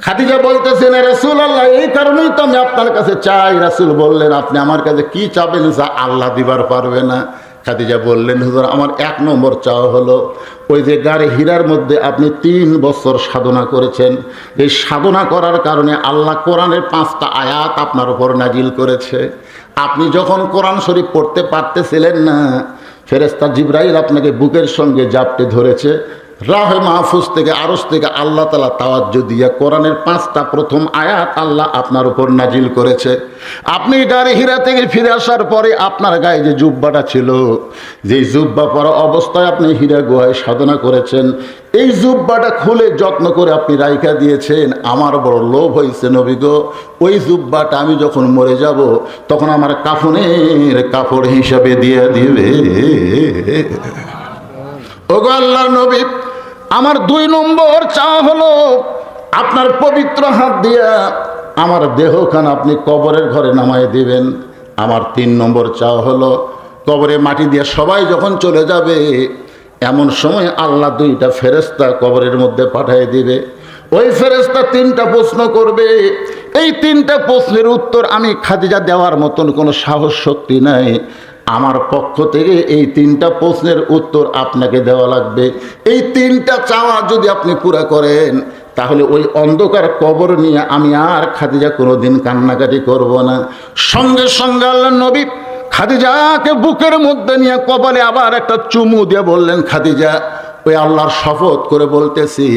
খাদিজা বলতেছেন, রাসূলুল্লাহ, এই কারণেই তো আমি আপনার কাছে চাই। রাসূল বললেন, আপনি আমার কাছে কি চাবেন যা আল্লাহ দিবার পারবে না? খাদিজা বললেন, হুজুর, আমার 1 নম্বর চাওয়া হলো ওই যে গাড়ি হীরার মধ্যে আপনি 3 বছর সাধনা করেছেন, এই সাধনা করার কারণে আল্লাহ কোরআনের 5টা আয়াত আপনার উপর নাজিল করেছে। আপনি যখন কোরআন শরীফ পড়তে পারতেছিলেন না, ফেরেশতা জিবরাইল আপনাকে বুকের সঙ্গে জাপটে ধরেছে। রাহে মাহফুজ থেকে, আরশ থেকে আল্লাহ তাআলা তাওয়াজ্জু দিয়া কোরআনের 5টা প্রথম আয়াত আল্লাহ আপনার উপর নাজিল করেছে। আপনি গাড়ি হীরা থেকে ফিরে আসার পরে আপনার গায়ে যে জুব্বাটা ছিল, যেই জুব্বা পরা অবস্থায় আপনি হীরা গুহায় সাধনা করেছেন, এই জুব্বাটা খুলে যত্ন করে আপনি রাইখা দিয়েছেন। আমার বড় লোভ হয়েছে নবী গো, ওই জুব্বাটা আমি যখন মরে যাব তখন আমার কাফনের কাপড় হিসাবে দিয়ে দিবে। ওগো আল্লাহর নবী, আমার 2 নম্বর চাওয়া হলো আপনার পবিত্র হাত দিয়া আমার দেহখানা আপনি কবরের ঘরে নামায় দিবেন। আমার 3 নম্বর চাওয়া হলো কবরে মাটি দিয়ে সবাই যখন চলে যাবে, এমন সময় আল্লাহ 2টা ফেরেশতা কবরের মধ্যে পাঠিয়ে দিবে। ওই ফেরেশতা 3টা প্রশ্ন করবে। এই 3টা প্রশ্নের উত্তর আমি খাদিজা দেওয়ার মতন কোনো সাহস শক্তি নাই। আমার পক্ষ থেকে এই 3টা প্রশ্নের উত্তর আপনাকে দেওয়া লাগবে। এই 3টা চাওয়া যদি আপনি পুরা করেন, তাহলে ওই অন্ধকার কবর নিয়ে আমি আর খাদিজা কোনোদিন কান্নাকাটি করব না। সঙ্গে সঙ্গে আল্লাহর নবী খাদিজাকে বুকের মধ্যে নিয়ে কপালে আবার একটা চুমু দিয়ে বললেন, খাদিজা, ওই আল্লাহর শপথ করে বলতেছি,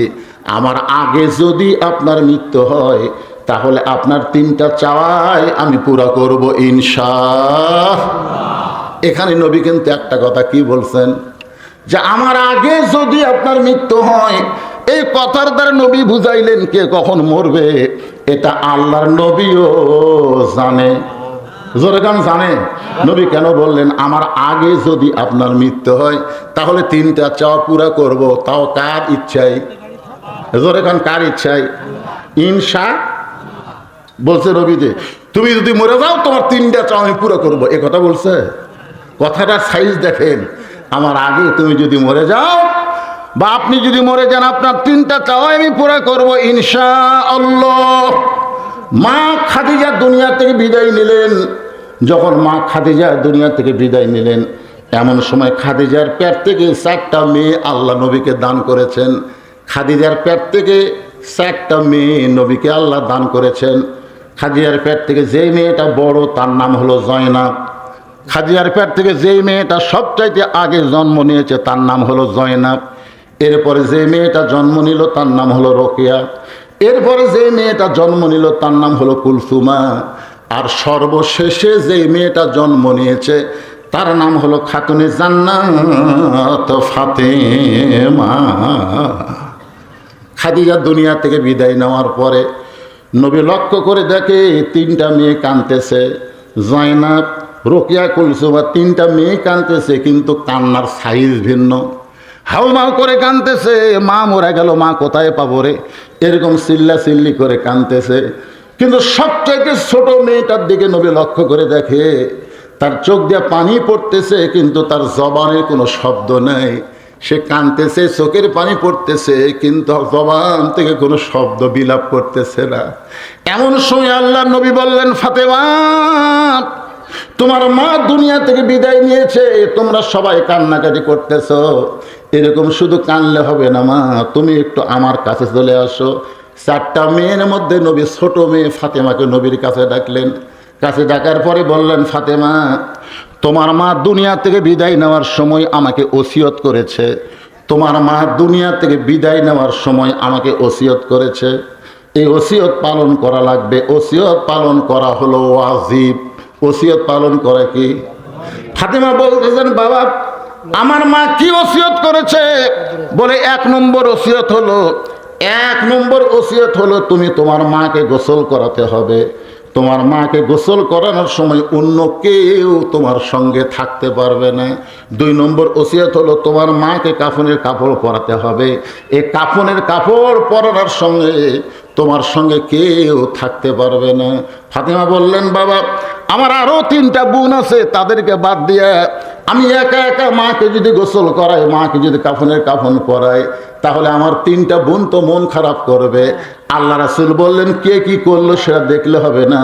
আমার আগে যদি আপনার মৃত্যু হয় তাহলে আপনার 3টা চাওয়াই আমি পুরা করব ইনশাআল্লাহ। এখানে নবী কিন্তু একটা কথা কি বলছেন, যে আমার আগে যদি আপনার মৃত্যু হয়। এই কথার দ্বারা নবী বুঝাইলেন কে কখন মরবে এটা আল্লাহর নবীও জানে। জোরেগান জানে। নবী কেন বললেন আমার আগে যদি আপনার মৃত্যু হয় তাহলে 3টা চাওয়া পুরা করব, তাও কার ইচ্ছায়? জোরেগান কার ইচ্ছায়? ইনশা বলছে নবী যে তুমি যদি মরে যাও তোমার 3টা চাওয়া আমি পুরো করবো, এ কথা বলছে। কথাটা সাইজ দেখেন, আমার আগে তুমি যদি মরে যাও বা আপনি যদি মরে যান আপনার 3টা চাওয়া আমি পুরো করবো ইনশাআল্লাহ। মা খাদিজা দুনিয়া থেকে বিদায় নিলেন। যখন মা খাদিজা দুনিয়া থেকে বিদায় নিলেন, এমন সময় খাদিজার পেট থেকে 4টা মেয়ে আল্লাহ নবীকে দান করেছেন। খাদিজার পেট থেকে 4টা মেয়ে নবীকে আল্লাহ দান করেছেন। খাদিজার পেট থেকে যেই মেয়েটা বড় তার নাম হলো জয়নাব। খাদিজার পেট থেকে যেই মেয়েটা সবচাইতে আগে জন্ম নিয়েছে তার নাম হলো জয়নাব। এরপরে যে মেয়েটা জন্ম নিল তার নাম হলো রোকেয়া। এরপরে যে মেয়েটা জন্ম নিল তার নাম হলো কুলসুমা। আর সর্বশেষে যে মেয়েটা জন্ম নিয়েছে তার নাম হলো খাতুনে জান্নাত ফাতেমা। খাদিজা দুনিয়া থেকে বিদায় নেওয়ার পরে নবী লক্ষ্য করে দেখে 3টা মেয়ে কাঁদতেছে। জয়নাব, রোকেয়া, কুলসুমা 3টা মেয়ে কাঁদতেছে, কিন্তু কান্নার সাইজ ভিন্ন। হাউমাউ করে কাঁদতেছে, মা মরে গেল, মা কোথায় পাবো রে, এরকম চিল্লা চিল্লি করে কাঁদতেছে। কিন্তু সবচাইতে ছোট মেয়েটার দিকে নবী লক্ষ্য করে দেখে তার চোখ দিয়ে পানি পড়তেছে, কিন্তু তার জবানের কোনো শব্দ নেই। সে কাঁদতেছে, চোখের পানি পড়তেছে, কিন্তু জবান থেকে কোনো শব্দ বিলাপ করতেছে না। এমন সময় আল্লাহ নবী বললেন, ফাতেমা, তোমার মা দুনিয়া থেকে বিদায় নিয়েছে, তোমরা সবাই কান্নাকাটি করতেছো। এরকম শুধু কানলে হবে না মা, তুমি একটু আমার কাছে চলে আসো। 4টা মেয়ের মধ্যে নবী ছোট মেয়ে ফাতেমাকে নবীর কাছে ডাকলেন। কাছে ডাকার পরে বললেন, ফাতেমা, তোমার মা দুনিয়া থেকে বিদায় নেওয়ার সময় আমাকে ওসিয়ত করেছে। তোমার মা দুনিয়া থেকে বিদায় নেওয়ার সময় আমাকে ওসিয়ত করেছে, এই ওসিয়ত পালন করা লাগবে। ওসিয়ত পালন করা হলো ওয়াজিব। ওসিয়ত পালন করা কি? ফাতেমা বলতেছেন, বাবা, আমার মা কি ওসিয়ত করেছে? বলে 1 নম্বর ওসিয়ত হলো, 1 নম্বর ওসিয়ত হলো তুমি তোমার মাকে গোসল করাতে হবে। তোমার মাকে গোসল করানোর সময় অন্য কেউ তোমার সঙ্গে থাকতে পারবে না। 2 নম্বর ওসিয়ত হলো তোমার মাকে কাফনের কাপড় পরাতে হবে। এই কাফনের কাপড় পরানোর সঙ্গে তোমার সঙ্গে কেউ থাকতে পারবে না। ফাতেমা বললেন, বাবা আমার আরো 3টা বোন আছে, তাদেরকে বাদ দিয়ে আমি একা একা মাকে যদি গোসল করাই, মাকে যদি কাফনের কাফন পরাই, তাহলে আমার 3টা বোন তো মন খারাপ করবে। আল্লাহ রাসূল বললেন, কে কি করলো সেটা দেখলে হবে না,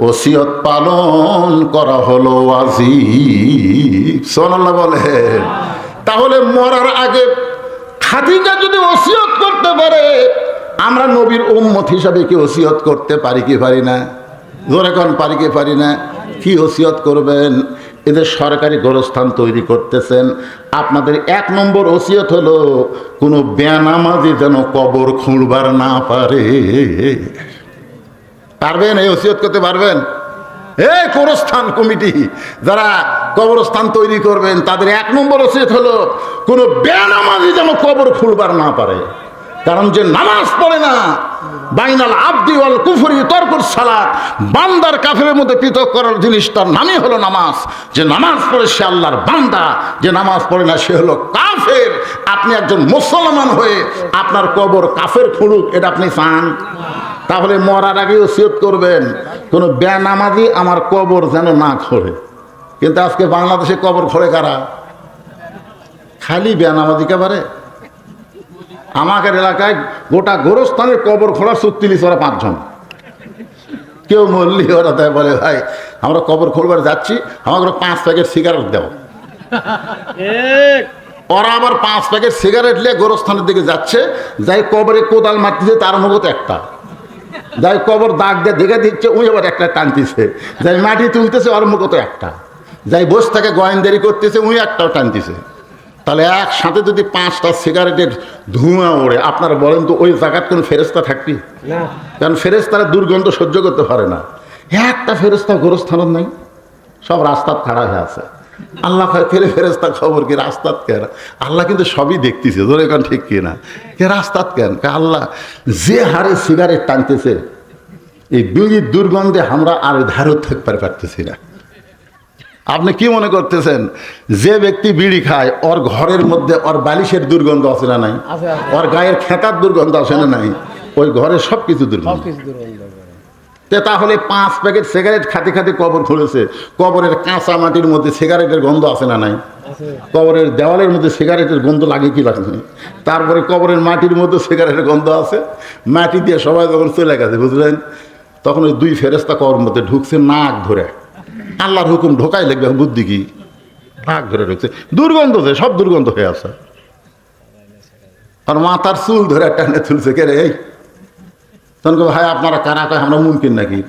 ওসিয়ত পালন করা হলো ওয়াজিব। সুবহানাল্লাহ বলেন। তাহলে মরার আগে খাদিজা যদি ওসিয়ত করতে পারে, আমরা নবীর উম্মত হিসাবে কি ওসিয়ত করতে পারি কি পারি না? জোরে কোন পারি কি পারি না? কি ওসিয়ত করবেন? এদের সরকারি গোরস্থান তৈরি করতেছেন, আপনাদের 1 নম্বর ওসিয়ত হলো কোনো বেনামাজি যেন কবর খুঁড়বার না পারে। পারবেন? এই ওসিয়ত করতে পারবেন? এই গোরস্থান কমিটি যারা কবরস্থান তৈরি করবেন, তাদের 1 নম্বর ওসিয়ত হলো কোনো বেনামাজি যেন কবর খুঁড়বার না পারে। কারণ যে নামাজ পড়ে না, বাইনাল আবদি ওয়াল কুফরি তরকুস সালাত, বান্দার কাফেরের মধ্যে পৃথক করার জিনিসটার নামই হলো নামাজ। যে নামাজ পড়ে সে আল্লাহর বান্দা, যে নামাজ পড়ে না সে হলো কাফের। আপনি একজন মুসলমান হয়ে আপনার কবর কাফের খুঁড়ুক, এটা আপনি চান? তাহলে মরার আগে ওসিয়ত করবেন কোনো বেনামাজি আমার কবর যেন না খোঁড়ে। কিন্তু আজকে বাংলাদেশে কবর খোঁড়ে কারা? খালি বেনামাজি একেবারে। আমাদের এলাকায় গোটা গোরস্থানের কবর খোঁড়ার চুক্তি নিচ্ছে ওরা 5 জন। কেউ মরলি ওরা তাই বলে, ভাই আমরা কবর খোঁড়বার যাচ্ছি, আমাকে 5 প্যাকেট সিগারেট দাও। ওরা আবার 5 প্যাকেট সিগারেট নিয়ে গোরস্থানের দিকে যাচ্ছে, যাই কবরে কোদাল মারতেছে তার মতো একটা, যাই কবর দাগ দিয়ে দেখে দিচ্ছে ওই আবার একটা টানতেছে, যাই মাটি তুলতেছে ওর মুখত একটা, যাই বসে থাকে গোয়েন্দারি করতেছে ওই একটাও টানতেছে। তাহলে একসাথে যদি 5টা সিগারেটের ধোঁয়া ওড়ে, আপনারা বলেন তো ওই জায়গায় কোনো ফেরেস্তা থাকবি? কারণ ফেরেস্তারা দুর্গন্ধ সহ্য করতে পারে না। একটা ফেরেস্তা গোরস্থানের নাই, সব রাস্তার খাড়া হয়ে আছে। আল্লাহ ফেরেস্তা খবর কি রাস্তাত কেন? আল্লাহ কিন্তু সবই দেখতেছে, ধরে কেন ঠিক কিনা, কে রাস্তাত কেন? আল্লাহ যে হারে সিগারেট টানতেছে, এই বিড়ির দুর্গন্ধে আমরা আর ধারও থাকতে পারতেছি না। আপনি কি মনে করতেছেন যে ব্যক্তি বিড়ি খায় ওর ঘরের মধ্যে ওর বালিশের দুর্গন্ধ আছে না নাই? ওর গায়ের খেতার দুর্গন্ধ আছে না নাই? ওই ঘরে সব কিছু দুর্গন্ধ। তাহলে 5 প্যাকেট সিগারেট খাতে খাতে কবর খুলেছে, কবরের কাঁচা মাটির মধ্যে সিগারেটের গন্ধ আছে না নাই? কবরের দেওয়ালের মধ্যে সিগারেটের গন্ধ লাগে কি লাগে? তারপরে কবরের মাটির মধ্যে সিগারেটের গন্ধ আছে। মাটি দিয়ে সবাই যখন চলে গেছে বুঝলেন, তখন ওই 2 ফেরেস্তা কবরের মধ্যে ঢুকছে নাক ধরে। আল্লাহর হুকুম ঢোকাই লাগবে, বুদ্ধি কি? নাক ধরে ঢুকছে, দুর্গন্ধ, সব দুর্গন্ধ হয়ে আছে। আর মাথার চুল ধরে টানে তুলছে, কে রে? এই তখন ভাই আপনারা কারা? কয় আমরা মুনকিন নাকি।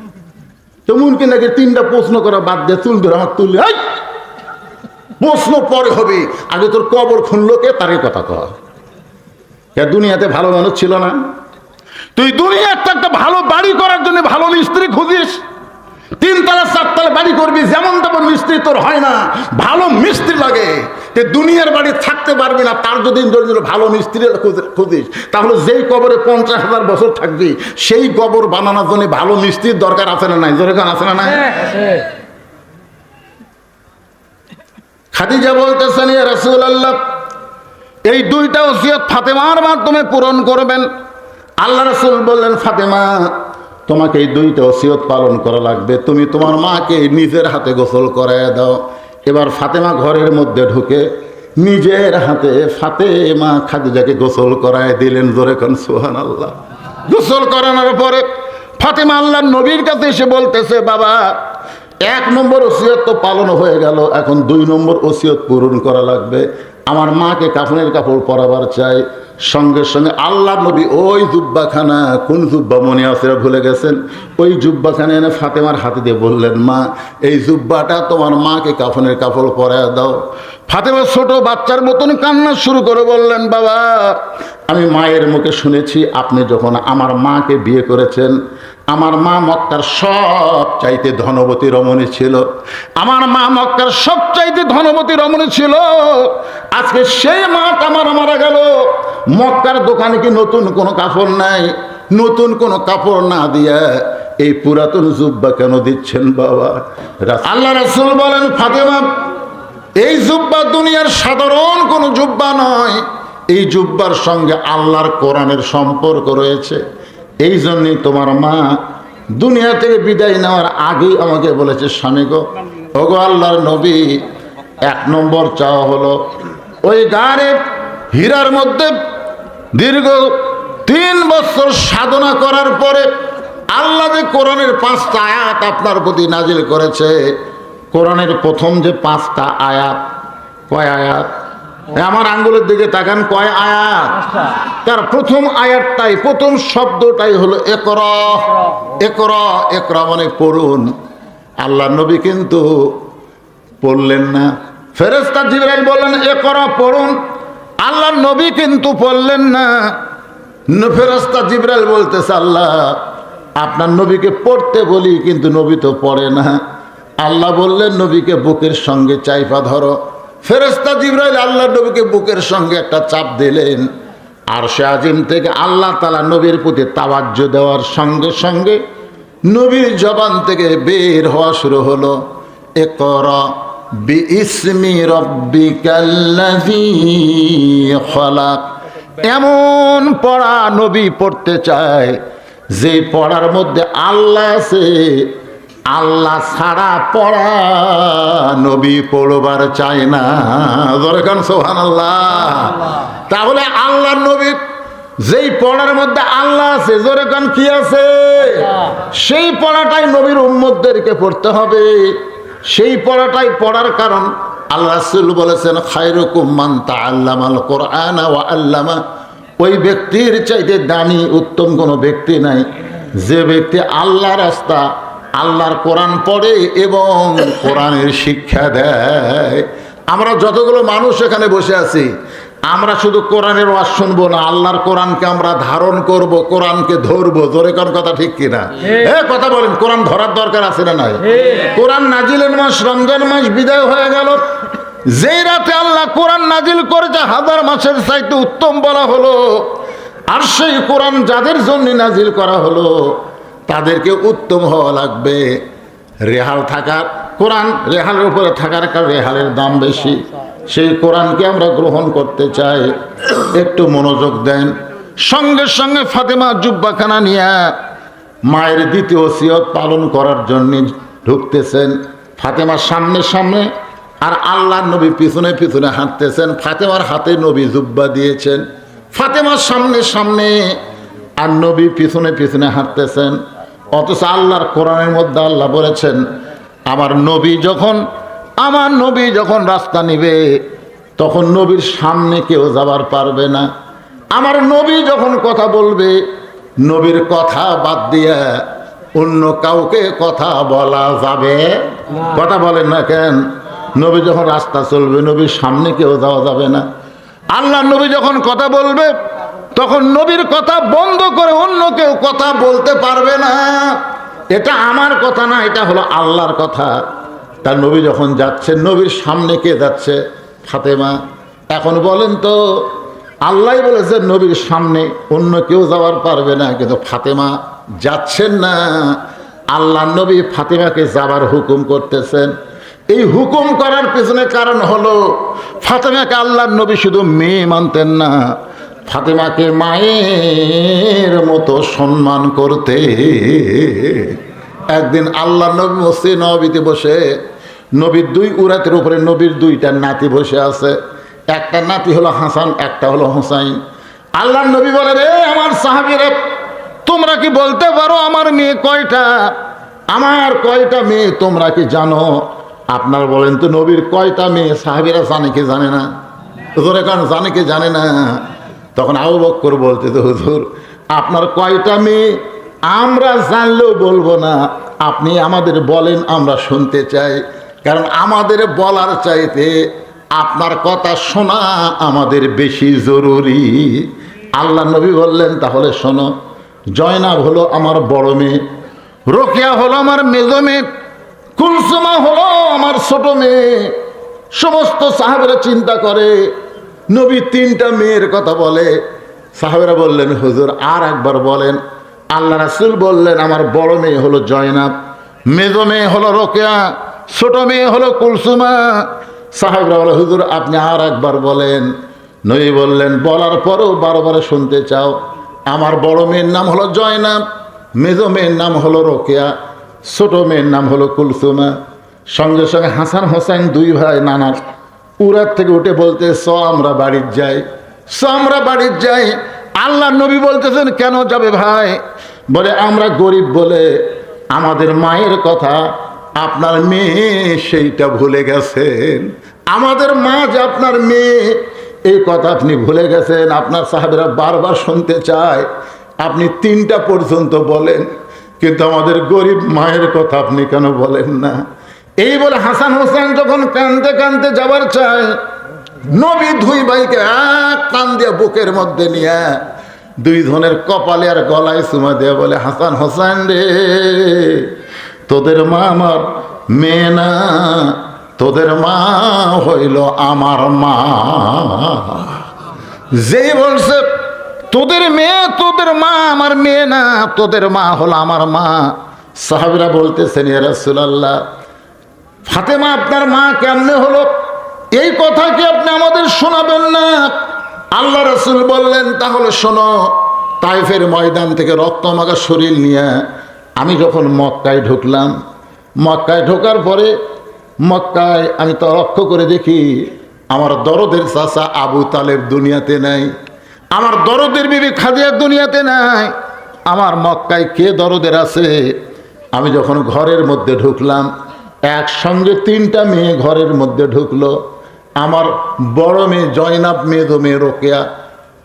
তো মুনকিন নাকি 3টা প্রশ্ন করা বাদ দিয়ে চুল ধরে আমার তুললে, এই প্রশ্ন পরে হবে, আগে তোর কবর খুনলো কে তার কথা কয়। দুনিয়াতে ভালো মানুষ ছিল না? তুই দুনিয়াতে একটা ভালো বাড়ি করার জন্য ভালো মিস্ত্রি খুঁজিস, 3 তলা 4 তলা বাড়ি করবি, যেমন তেমন মিস্ত্রি তোর হয় না, ভালো মিস্ত্রি লাগে। দুনিয়ার বাড়ি থাকতে পারবি না, তার যদি ভালো মিস্ত্রি খুঁজিস, তাহলে যেই কবরে 50,000 বছর থাকবি, সেই কবর বানানোর জন্য ভালো মিস্ত্রির দরকার আছে না নাই? দরকার আছে না নাই? খাদিজা বলতেছেন, ইয়া রাসূলুল্লাহ, এই 2টা ওসিয়ত ফাতেমার মাধ্যমে পূরণ করবেন। আল্লাহ রাসূল বললেন, ফাতেমা তোমাকে এই 2টা ওসিয়ত পালন করা লাগবে, তুমি তোমার মাকে নিজের হাতে গোসল করায় দাও। এবার ফাতেমা ঘরের মধ্যে ঢুকে নিজের হাতে ফাতেমা খাদিজাকে গোসল করায় দিলেন। জোরে কোন সুবহানাল্লাহ। গোসল করানোর পরে ফাতেমা আল্লাহর নবীর কাছে এসে বলতেছে, বাবা 1 নম্বর ওসিয়ত তো পালন হয়ে গেল, এখন 2 নম্বর ওসিয়ত পূরণ করা লাগবে। আমার মাকে কাফনের কাপড় পরাবার চাই। সঙ্গে সঙ্গে আল্লাহ নবী ওই জুব্বাখানা, কোন জুব্বা মনে আছে ভুলে গেছেন, ওই জুব্বাখানা এনে ফাতেমার হাতে দিয়ে বললেন, মা এই জুব্বাটা তোমার মাকে কাফনের কাপড় পরায় দাও। ফাতেমা ছোট বাচ্চার মতন কান্না শুরু করে বললেন, বাবা আমি মায়ের মুখে শুনেছি আপনি যখন আমার মাকে বিয়ে করেছেন, আমার মা মক্কার সব চাইতে ধনবতী রমণী ছিল, আমার মা মক্কার সব চাইতে ধনবতী রমণী ছিল। আজকে সেই মাটা আমার মারা গেল, মক্কার দোকানে কি নতুন কোনো কাপড় নাই? নতুন কোনো কাপড় না দিয়া এই পুরাতন জুব্বা কেন দিচ্ছেন বাবা? আল্লাহ রাসূল বলেন, ফাতেমা এই জুব্বা দুনিয়ার সাধারণ কোনো জুব্বা নয়, এই জুব্বার সঙ্গে আল্লাহর কোরআনের সম্পর্ক রয়েছে। এই জন্যই তোমার মা দুনিয়া থেকে বিদায় নেওয়ার আগেই আমাকে বলেছে, স্বামী গো, ওগো আল্লাহর নবী, 1 নম্বর চাওয়া হলো ওই গারে হীরার মধ্যে দীর্ঘ 3 বছর সাধনা করার পরে আল্লাহ যে কোরআনের 5টা আয়াত আপনার প্রতি নাজিল করেছে, কোরআনের প্রথম যে 5টা আয়াত, কয় আয়াত? আমার আঙ্গুলের দিকে তাকান, কয় আয়াত? তার প্রথম আয়াতটাই, প্রথম শব্দটাই হলো ইকরা। ইকরা, ইকরা মানে পড়ুন। আল্লাহ নবী কিন্তু পড়লেন না, ফেরেশতা জিবরাইল বললেন ইকরা, পড়ুন। আল্লাহ নবী কিন্তু পড়লেন না। ফেরেশতা জিবরাইল বলতেছে, আল্লাহ আপনার নবীকে পড়তে বলি, কিন্তু নবী তো পড়ে না। আল্লাহ বললেন নবীকে বুকের সঙ্গে চাইপা ধরো। ফেরেশতা জিবরাইল আল্লাহ নবীকে বুকের সঙ্গে একটা চাপ দিলেন। আরশে আজিম থেকে আল্লাহ তাআলা নবীর প্রতি তাওয়াজ্জু দেওয়ার সঙ্গে সঙ্গে নবীর জবান থেকে বের হওয়া শুরু হলো, ইকরা বিইসমি রাব্বিকাল্লাযী খলাক। এমন পড়া নবী পড়তে চায় যে পড়ার মধ্যে আল্লাহ আছে, আল্লাহ ছাড়া পড়া নবী পড়বার চায় না। জোরে কান সুবহানাল্লাহ। তাহলে আল্লাহ নবী যেই পড়ার মধ্যে আল্লাহ আছে, জোরে কান কি আছে? সেই পড়াটাই নবীর উম্মতদেরকে পড়তে হবে। সেই পড়াটাই পড়ার কারণ আল্লাহ রাসূল বলেছেন, খায়রুকুম মান তাআল্লামাল কোরআনা ওয়া আল্লামা। ওই ব্যক্তির চাইতে দামি উত্তম কোনো ব্যক্তি নাই যে ব্যক্তি আল্লাহ রাস্তা, আল্লাহর কোরআন পড়ে এবং কোরআনের শিক্ষা দেয়। আমরা যতগুলো মানুষ এখানে বসে আছি, আমরা শুধু কোরআনের ওয়াজ শুনবো না, আল্লাহর কোরআনকে আমরা ধারণ করব, কোরআনকে ধরবো। জোরে কোন কথা ঠিক কিনা? কথা বলেন, কোরআন ধরার দরকার আছে না নাই? কোরআন নাজিলের মাস রমজান মাস বিদায় হয়ে গেল, যেই রাতে আল্লাহ কোরআন নাজিল করেছে 1000 মাসের চাইতে উত্তম বলা হলো। আর সেই কোরআন যাদের জন্য নাজিল করা হলো তাদেরকে উত্তম হওয়া লাগবে। রেহাল থাকার, কোরআন রেহালের উপরে থাকার কারণে রেহালের দাম বেশি। সেই কোরআনকে আমরা গ্রহণ করতে চাই। একটু মনোযোগ দেন। সঙ্গে সঙ্গে ফাতেমা জুব্বাখানা নিয়ে মায়ের দ্বিতীয় ওসিয়ত পালন করার জন্য ঢুকতেছেন। ফাতেমার সামনে সামনে আর আল্লাহর নবী পিছনে পিছনে হাঁটতেছেন। ফাতেমার হাতে নবী জুব্বা দিয়েছেন, ফাতেমার সামনে সামনে আর নবী পিছনে পিছনে হাঁটতেছেন। অথচ আল্লাহর কোরআনের মধ্যে আল্লাহ বলেছেন, আমার নবী যখন রাস্তা নিবে তখন নবীর সামনে কেউ যাবার পারবে না। আমার নবী যখন কথা বলবে, নবীর কথা বাদ দিয়া অন্য কাউকে কথা বলা যাবে? কথা বলেন না কেন? নবী যখন রাস্তা চলবে, নবীর সামনে কেউ যাওয়া যাবে না। আল্লাহ নবী যখন কথা বলবে তখন নবীর কথা বন্ধ করে অন্য কেউ কথা বলতে পারবে না। এটা আমার কথা না, এটা হলো আল্লাহর কথা। তার নবী যখন যাচ্ছে, নবীর সামনে কে যাচ্ছে? ফাতেমা। এখন বলেন তো, আল্লাহ বলেছে নবীর সামনে অন্য কেউ যাওয়ার পারবে না, কিন্তু ফাতেমা যাচ্ছেন না। আল্লাহ নবী ফাতেমাকে যাবার হুকুম করতেছেন। এই হুকুম করার পেছনে কারণ হলো, ফাতেমাকে আল্লাহর নবী শুধু মেয়ে মানতেন না, ফাতেমাকে মায়ের মতো সম্মান করতে। একদিন আল্লাহ নবী মসজিদ নববীতে বসে, নবীর 2 উরাতের উপরে নবীর 2টা নাতি বসে আছে। একটা নাতি হলো হাসান, একটা হলো হুসাইন। আল্লাহ নবী বলে, রে আমার সাহাবীরা, তোমরা কি বলতে পারো আমার মেয়ে কয়টা? আমার কয়টা মেয়ে তোমরা কি জানো? আপনারা বলেন তো, নবীর কয়টা মেয়ে? সাহাবীরা জানে কি জানে না? হুজুরে কারণ জানে কি জানে না? তখন আবু বকর বলতে, তো হুজুর আপনার কয়টা মেয়ে? আমরা জানলেও বলবো না, আপনি আমাদের বলেন, আমরা শুনতে চাই। কারণ আমাদের বলার চাইতে আপনার কথা শোনা আমাদের বেশি জরুরি। আল্লাহ নবী বললেন, তাহলে শোনো, জয়নাব হলো আমার বড় মেয়ে, রোকেয়া হলো আমার মেজো মেয়ে, কুলসুমা হলো আমার ছোট মেয়ে। সমস্ত সাহাবেরা চিন্তা করে, নবী 3টা মেয়ের কথা বলে। সাহাবেরা বললেন, হুজুর আর একবার বলেন। আল্লাহ রাসূল বললেন, আমার বড় মেয়ে হলো জয়নাব, মেজো মেয়ে হলো রোকেয়া, ছোট মেয়ে হলো কুলসুমা। সাহাবেরা বলে, হুজুর আপনি আর একবার বলেন। নবী বললেন, বলার পরেও 12 শুনতে চাও? আমার বড় মেয়ের নাম হলো জয়নাব, মেজো মেয়ের নাম হলো রোকেয়া, ছোট মেয়ের নাম হলো কুলসুমা। সঙ্গে সঙ্গে হাসান হোসেন দুই ভাই নানার উড়ার থেকে উঠে বলতে আমরা বাড়ির যাই, আমরা বাড়ির যাই। আল্লাহ নবী বলতেছেন কেন যাবে ভাই? বলে আমরা গরিব বলে আমাদের মায়ের কথা আপনার মেয়ে সেইটা ভুলে গেছেন। আমাদের মা যে আপনার মেয়ে এই কথা আপনি ভুলে গেছেন। আপনার সাহাবেরা বারবার শুনতে চায় আপনি 3টা পর্যন্ত বলেন, কিন্তু আমাদের গরিব মায়ের কথা আপনি কেন বলেন না? এই বলে হাসান হোসেন যখন কানতে কানতে যাবার চায়, নবী দুই ভাইকে এক টান দিয়ে বুকের মধ্যে নিয়ে দুই ধনের কপালে আর গলায় চুমা দিয়ে বলে, হাসান হোসেন রে, তোদের মা আমার মেয়ে না, তোদের মা হইল আমার মা। যেই বলছে তোদের মেয়ে, তোদের মা আমার মেয়ে না, তোদের মা হলো আমার মা, সাহাবীরা বলতেছেন ইয়া রাসূলুল্লাহ, ফাতেমা আপনার মা কেমনে হলো? এই কথা কি আপনি আমাদের শোনাবেন না? আল্লাহ রাসূল বললেন তাহলে শোনো। তাইফের ময়দান থেকে রক্তমাখা শরীর নিয়ে আমি যখন মক্কায় ঢুকলাম, মক্কায় ঢোকার পরে মক্কায় আমি তো লক্ষ্য করে দেখি আমার দরদের চাচা আবু তালেব দুনিয়াতে নাই, আমার দরদের বিবি খাদিজা দুনিয়াতে নাই। আমার মক্কায় কে দরদের আছে? আমি যখন ঘরের মধ্যে ঢুকলাম, একসঙ্গে 3টা মেয়ে ঘরের মধ্যে ঢুকলো। আমার বড় মেয়ে জয়নাব, মেজো মেয়ে রোকেয়া,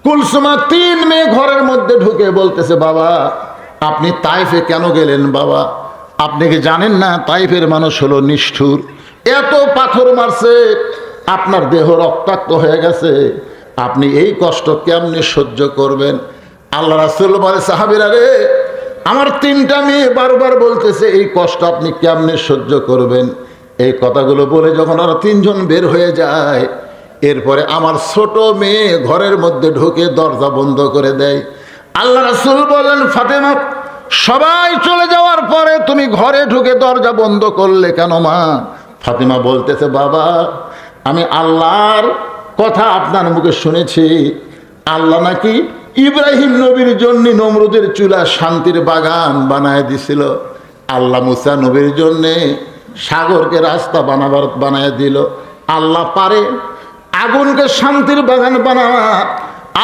কুলসুমা, 3 মেয়ে ঘরের মধ্যে ঢুকে বলতেছে, বাবা আপনি তাইফে কেন গেলেন? বাবা আপনি কি জানেন না তাইফের মানুষ হলো নিষ্ঠুর, এত পাথর মারছে, আপনার দেহ রক্তাক্ত হয়ে গেছে, আপনি এই কষ্ট কেমনে সহ্য করবেন? আল্লাহ রাসূল বলে, সাহাবীরা রে, আমার 3টা মেয়ে বারবার বলতেছে এই কষ্ট আপনি কেমনে সহ্য করবেন। এই কথাগুলো বলে যখন আর 3 জন বের হয়ে যায়, এরপরে আমার ছোট মেয়ে ঘরের মধ্যে ঢুকে দরজা বন্ধ করে দেয়। আল্লাহ রাসূল বলেন, ফাতেমা সবাই চলে যাওয়ার পরে তুমি ঘরে ঢুকে দরজা বন্ধ করলে কেন মা? ফাতেমা বলতেছে, বাবা আমি আল্লাহর কথা আপনার মুখে শুনেছি, আল্লাহ নাকি ইব্রাহিম নবীর জন্য নমরুদের চুলা শান্তির বাগান বানায় দিছিল, আল্লাহ মুসা নবীর জন্যে সাগরকে রাস্তা বানায় দিল। আল্লাহ পারে আগুনকে শান্তির বাগান বানাওয়া,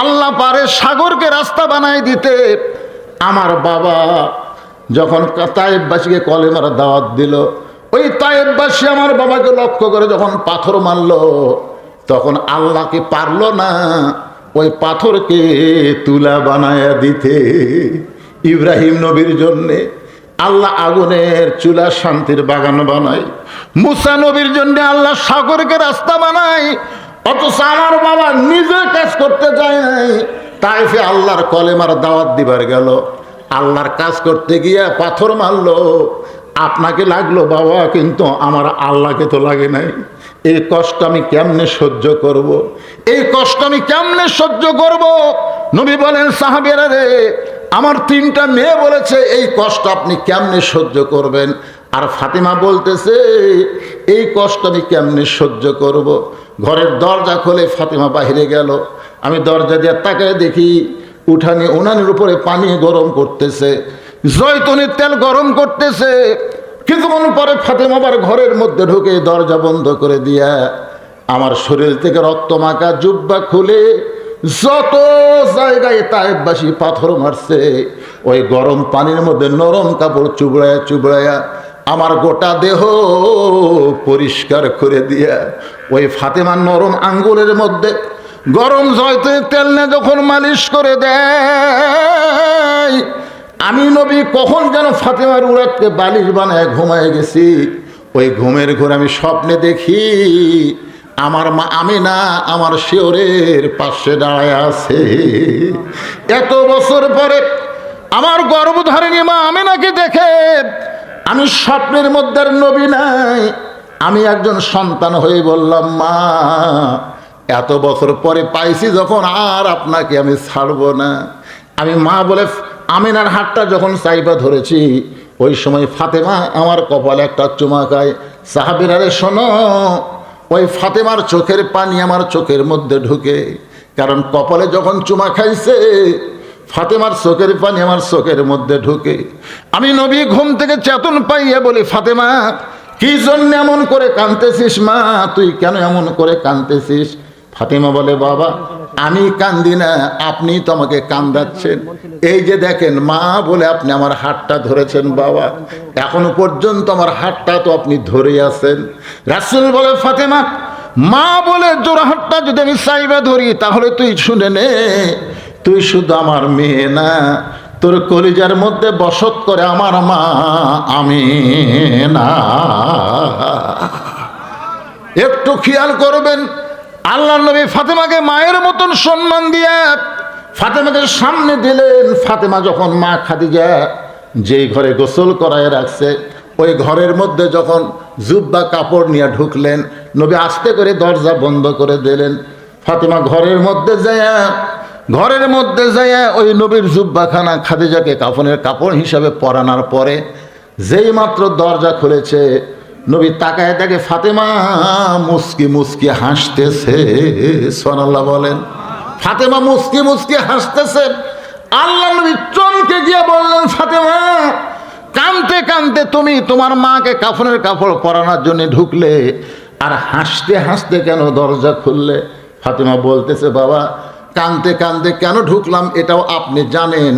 আল্লাহ পারে সাগরকে রাস্তা বানায় দিতে। আমার বাবা যখন তায়েববাসীকে কলেমার দাওয়াত দিল, ওই তায়েববাসী আমার বাবাকে লক্ষ্য করে যখন পাথর মারল, তখন আল্লাহকে পারল না ওই পাথরকে তুলা বানায়া দিতে। ইব্রাহিম নবীর জন্যে আল্লাহ আগুনের চুলা শান্তির বাগান বানায়, মুসা নবীর জন্য আল্লাহ সাগরকে রাস্তা বানায়, অথচ আমার বাবা নিজে কাজ করতে যায় নাই, তাইফে আল্লাহর কলেমার দাওয়াত দিবার গেল, আল্লাহর কাজ করতে গিয়ে পাথর মারলো। আপনাকে লাগলো বাবা, কিন্তু আমার আল্লাহকে তো লাগে নাই। এই কষ্ট আমি কেমনে সহ্য করব? এই কষ্ট আমি কেমনে সহ্য করব? নবী বলেন, সাহাবীরা রে, আমার 3টা মেয়ে বলেছে এই কষ্ট আপনি কেমনে সহ্য করবেন? আর ফাতেমা বলতেছে এই কষ্ট আমি কেমনে সহ্য করব? ঘরের দরজা খুলে ফাতেমা বাইরে গেল, আমি দরজা দিয়ে তাকায় দেখি উনানের উপরে পানি গরম করতেছে, জয়তুনের তেল গরম করতেছে। কিছুক্ষণ পরে ফাতেমা আবার ঘরের মধ্যে ঢুকে দরজা বন্ধ করে দিয়া আমার শরীর থেকে রক্তমাখা জুব্বা খুলে যত জায়গায় তায়েববাসী পাথর মারছে, ওই গরম পানির মধ্যে নরম কাপড় চুবড়ায়া চুবড়ায়া আমার গোটা দেহ পরিষ্কার করে দিয়া ওই ফাতেমার নরম আঙ্গুলের মধ্যে গরম জয়তুনের তেল নিয়ে যখন মালিশ করে দেয়, আমি নবী কখন যেন ফাতেমার উরাতকে বালিশ বানায় ঘুমায় গেছি। ওই ঘুমের ঘোর আমি স্বপ্নে দেখি আমার মা আমিনা আমার শিওরের পাশে দাঁড়ায় আছে। এত বছর পরে আমার গর্ভধারিণী মা আমিনাকে দেখে আমি স্বপ্নের মধ্যে আর নবী নাই, আমি একজন সন্তান হয়ে বললাম, মা এত বছর পরে পাইছি যখন, আর আপনাকে আমি ছাড়বো না। আমি মা বলে আমিনার হাতটা যখন চাইপা ধরেছি, ওই সময় ফাতেমা আমার কপালে একটা চুমা খায়। সাহাবীরা রে শোনো, ওই ফাতেমার চোখের পানি আমার চোখের মধ্যে ঢুকে, কারণ কপালে যখন চুমা খাইছে ফাতেমার চোখের পানি আমার চোখের মধ্যে ঢুকে। আমি নবী ঘুম থেকে চেতন পাইয়া বলি, ফাতেমা কি জন্য এমন করে কাঁদতেছিস মা, তুই কেন এমন করে কাঁদতেছিস? ফাতেমা বলে, বাবা আমি কান্দি না, আপনি তো আমাকে কান্দাচ্ছেন। এই যে দেখেন মা বলে আপনি আমার হাতটা ধরেছেন বাবা, এখনো পর্যন্ত আমার হাতটা তো আপনি ধরে আছেন। রাসূল বলে, ফাতেমা মা বলে জোর হাতটা যদি আমি চাইবা ধরি তাহলে তুই শুনে নে, তুই শুধু আমার মেয়ে না, তোর কলিজার মধ্যে বসত করে আমার মা আমিনা। একটু খেয়াল করবেন, আল্লাহ নবী ফাতেমাকে মায়ের মতন সম্মান দিয়ে ফাতেমাকে সামনে দিলেন। ফাতেমা যখন মা খাদিজা যেই ঘরে গোসল করায় রাখছে ওই ঘরের মধ্যে যখন জুব্বা কাপড় নিয়ে ঢুকলেন, নবী আস্তে করে দরজা বন্ধ করে দিলেন। ফাতেমা ঘরের মধ্যে যাইয়া ওই নবীর জুব্বাখানা খাদিজাকে কাফনের কাপড় হিসাবে পরানোর পরে যেই মাত্র দরজা খুলেছে, নবী তাকায় দেখে ফাতেমা মুস্কি মুস্কি হাসতেছে। সুবহানাল্লাহ বলেন। ফাতেমা মুস্কি মুস্কি হাসতেছে। আল্লাহ নবী চমকে গিয়ে বললেন, ফাতেমা কাঁদতে কাঁদতে তুমি তোমার মাকে কাফনের কাপড় পরানোর জন্য ঢুকলে, আর হাসতে হাসতে কেন দরজা খুললে? ফাতেমা বলতেছে, বাবা কাঁদতে কাঁদতে কেন ঢুকলাম এটাও আপনি জানেন,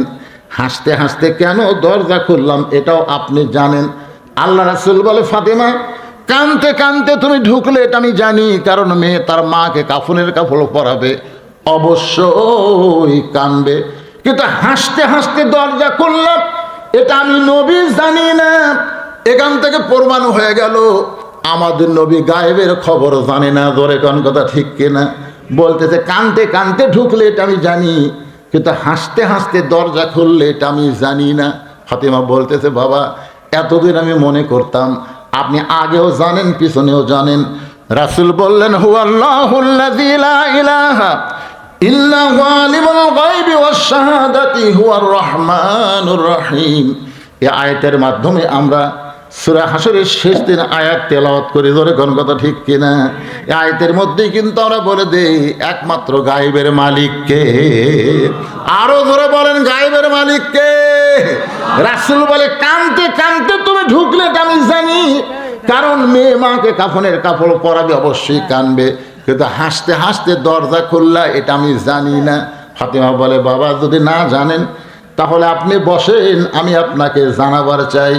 হাসতে হাসতে কেন দরজা খুললাম এটাও আপনি জানেন। আল্লাহ রাসূল বলে, ফাতেমা কাঁদতে কাঁদতে তুমি ঢুকলে এটা আমি জানি, কারণ মেয়ে তার মাকে কাফনের কাপড় পরাবে, অবশ্যই কাঁদবে, কিন্তু হাসতে হাসতে দরজা খুললাম এটা আমি নবী জানি না। এখান থেকে প্রমাণ হয়ে গেল আমাদের নবী গায়েবের খবর জানে না। জোরে কোন কথা ঠিক কিনা? বলতেছে কাঁদতে কাঁদতে ঢুকলে এটা আমি জানি, কিন্তু হাসতে হাসতে দরজা খুললে এটা আমি জানি না। ফাতেমা বলতেছে, বাবা এতদিন আমি মনে করতাম আপনি আগেও জানেন পিছনেও জানেন। রাসূল বললেন, হুয়াল্লাহুল্লাযী লা ইলাহা ইল্লা হুয়া আলিমুল গায়বি ওয়াশ শাহাদাতি হুয়ার রহমানুর রহিম। এই আয়াতের মাধ্যমে আমরা সূরা হাশরের শেষ দিন আয়াত তেলাওয়াত করি। ধরে কোন কথা ঠিক কিনা? এই আয়াতের মধ্যেই কিন্তু আমরা বলে দেই একমাত্র গায়েবের মালিক কে। আরো ধরে বলেন গায়েবের মালিক কে? রাসূল বলে, কাঁদতে কাঁদতে তুমি ঢুকলে এটা আমি জানি, কারণ মেয়ে মাকে কাফনের কাপড় পরাবে, অবশ্যই কাঁদবে, কিন্তু হাসতে হাসতে দরজা খুললা এটা আমি জানি না। ফাতেমা বলে, বাবা যদি না জানেন তাহলে আপনি বসেন, আমি আপনাকে জানাবার চাই।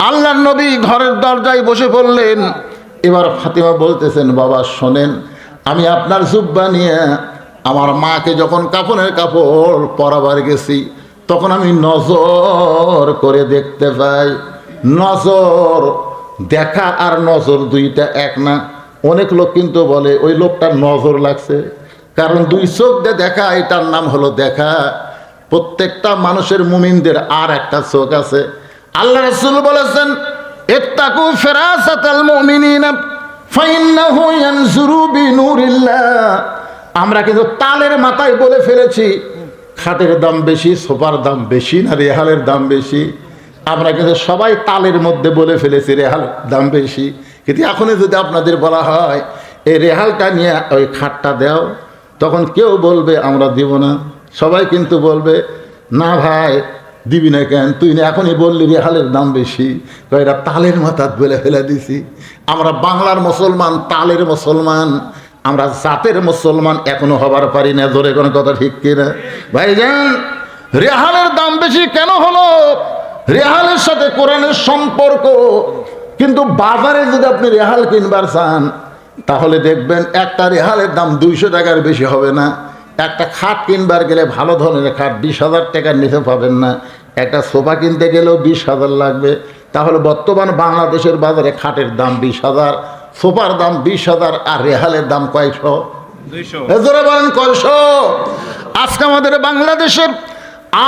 আল্লাহর নবী ঘরের দরজায় বসে পড়লেন। এবার ফাতেমা বলতেছেন, বাবা শোনেন, আমি আপনার জুব্বা নিয়ে আমার মাকে যখন কাফনের কাপড় পরাবার গেছি তখন আমি নজর করে দেখতে পাই। নজর দেখা আর নজর দুইটা এক না। অনেক লোক কিন্তু বলে ওই লোকটার নজর লাগছে, কারণ দুই চোখ দিয়ে দেখা, এটার নাম হলো দেখা। প্রত্যেকটা মানুষের মুমিনদের আর একটা চোখ আছে। আল্লাহ রাসূল বলেছেন, ইত্তাকু ফিরাসাতাল মুমিনিনা ফাইন্নাহু ইয়ানজুরু বিনুরিল্লাহ। আমরা কিন্তু তালের মাথায় বলে ফেলেছি খাটের দাম বেশি, সোফার দাম বেশি না রেহালের দাম বেশি। আমরা কিন্তু সবাই তালের মধ্যে বলে ফেলেছি রেহালের দাম বেশি। কিন্তু এখনই যদি আপনাদের বলা হয় এই রেহালটা নিয়ে ওই খাটটা দাও, তখন কেউ বলবে আমরা দিব না। সবাই কিন্তু বলবে না ভাই দিবি না কেন, তুই না এখনই বললি রেহালের দাম বেশি। এরা তালের মাথা বলে ফেলে দিছি। আমরা বাংলার মুসলমান, তালের মুসলমান, আমরা জাতের মুসলমান এখনো হবার পারি না। ধরে কোনো কথা ঠিক কিনা? ভাইজান রেহালের দাম বেশি কেন হলো? রেহালের সাথে কোরআনের সম্পর্ক। কিন্তু বাজারে যদি আপনি রেহাল কিনবার চান তাহলে দেখবেন একটা রেহালের দাম 200 টাকার বেশি হবে না। একটা খাট কিনবার গেলে ভালো ধরনের খাট 20,000 টাকার নিচে পাবেন না। একটা সোফা কিনতে গেলেও 20,000 লাগবে। তাহলে বর্তমান বাংলাদেশের বাজারে খাটের দাম 20,000, সোফার দাম 20,000, আর রেহালের দাম কয়শো? 200। এজরে বলেন কয়শো? আজকে আমাদের বাংলাদেশের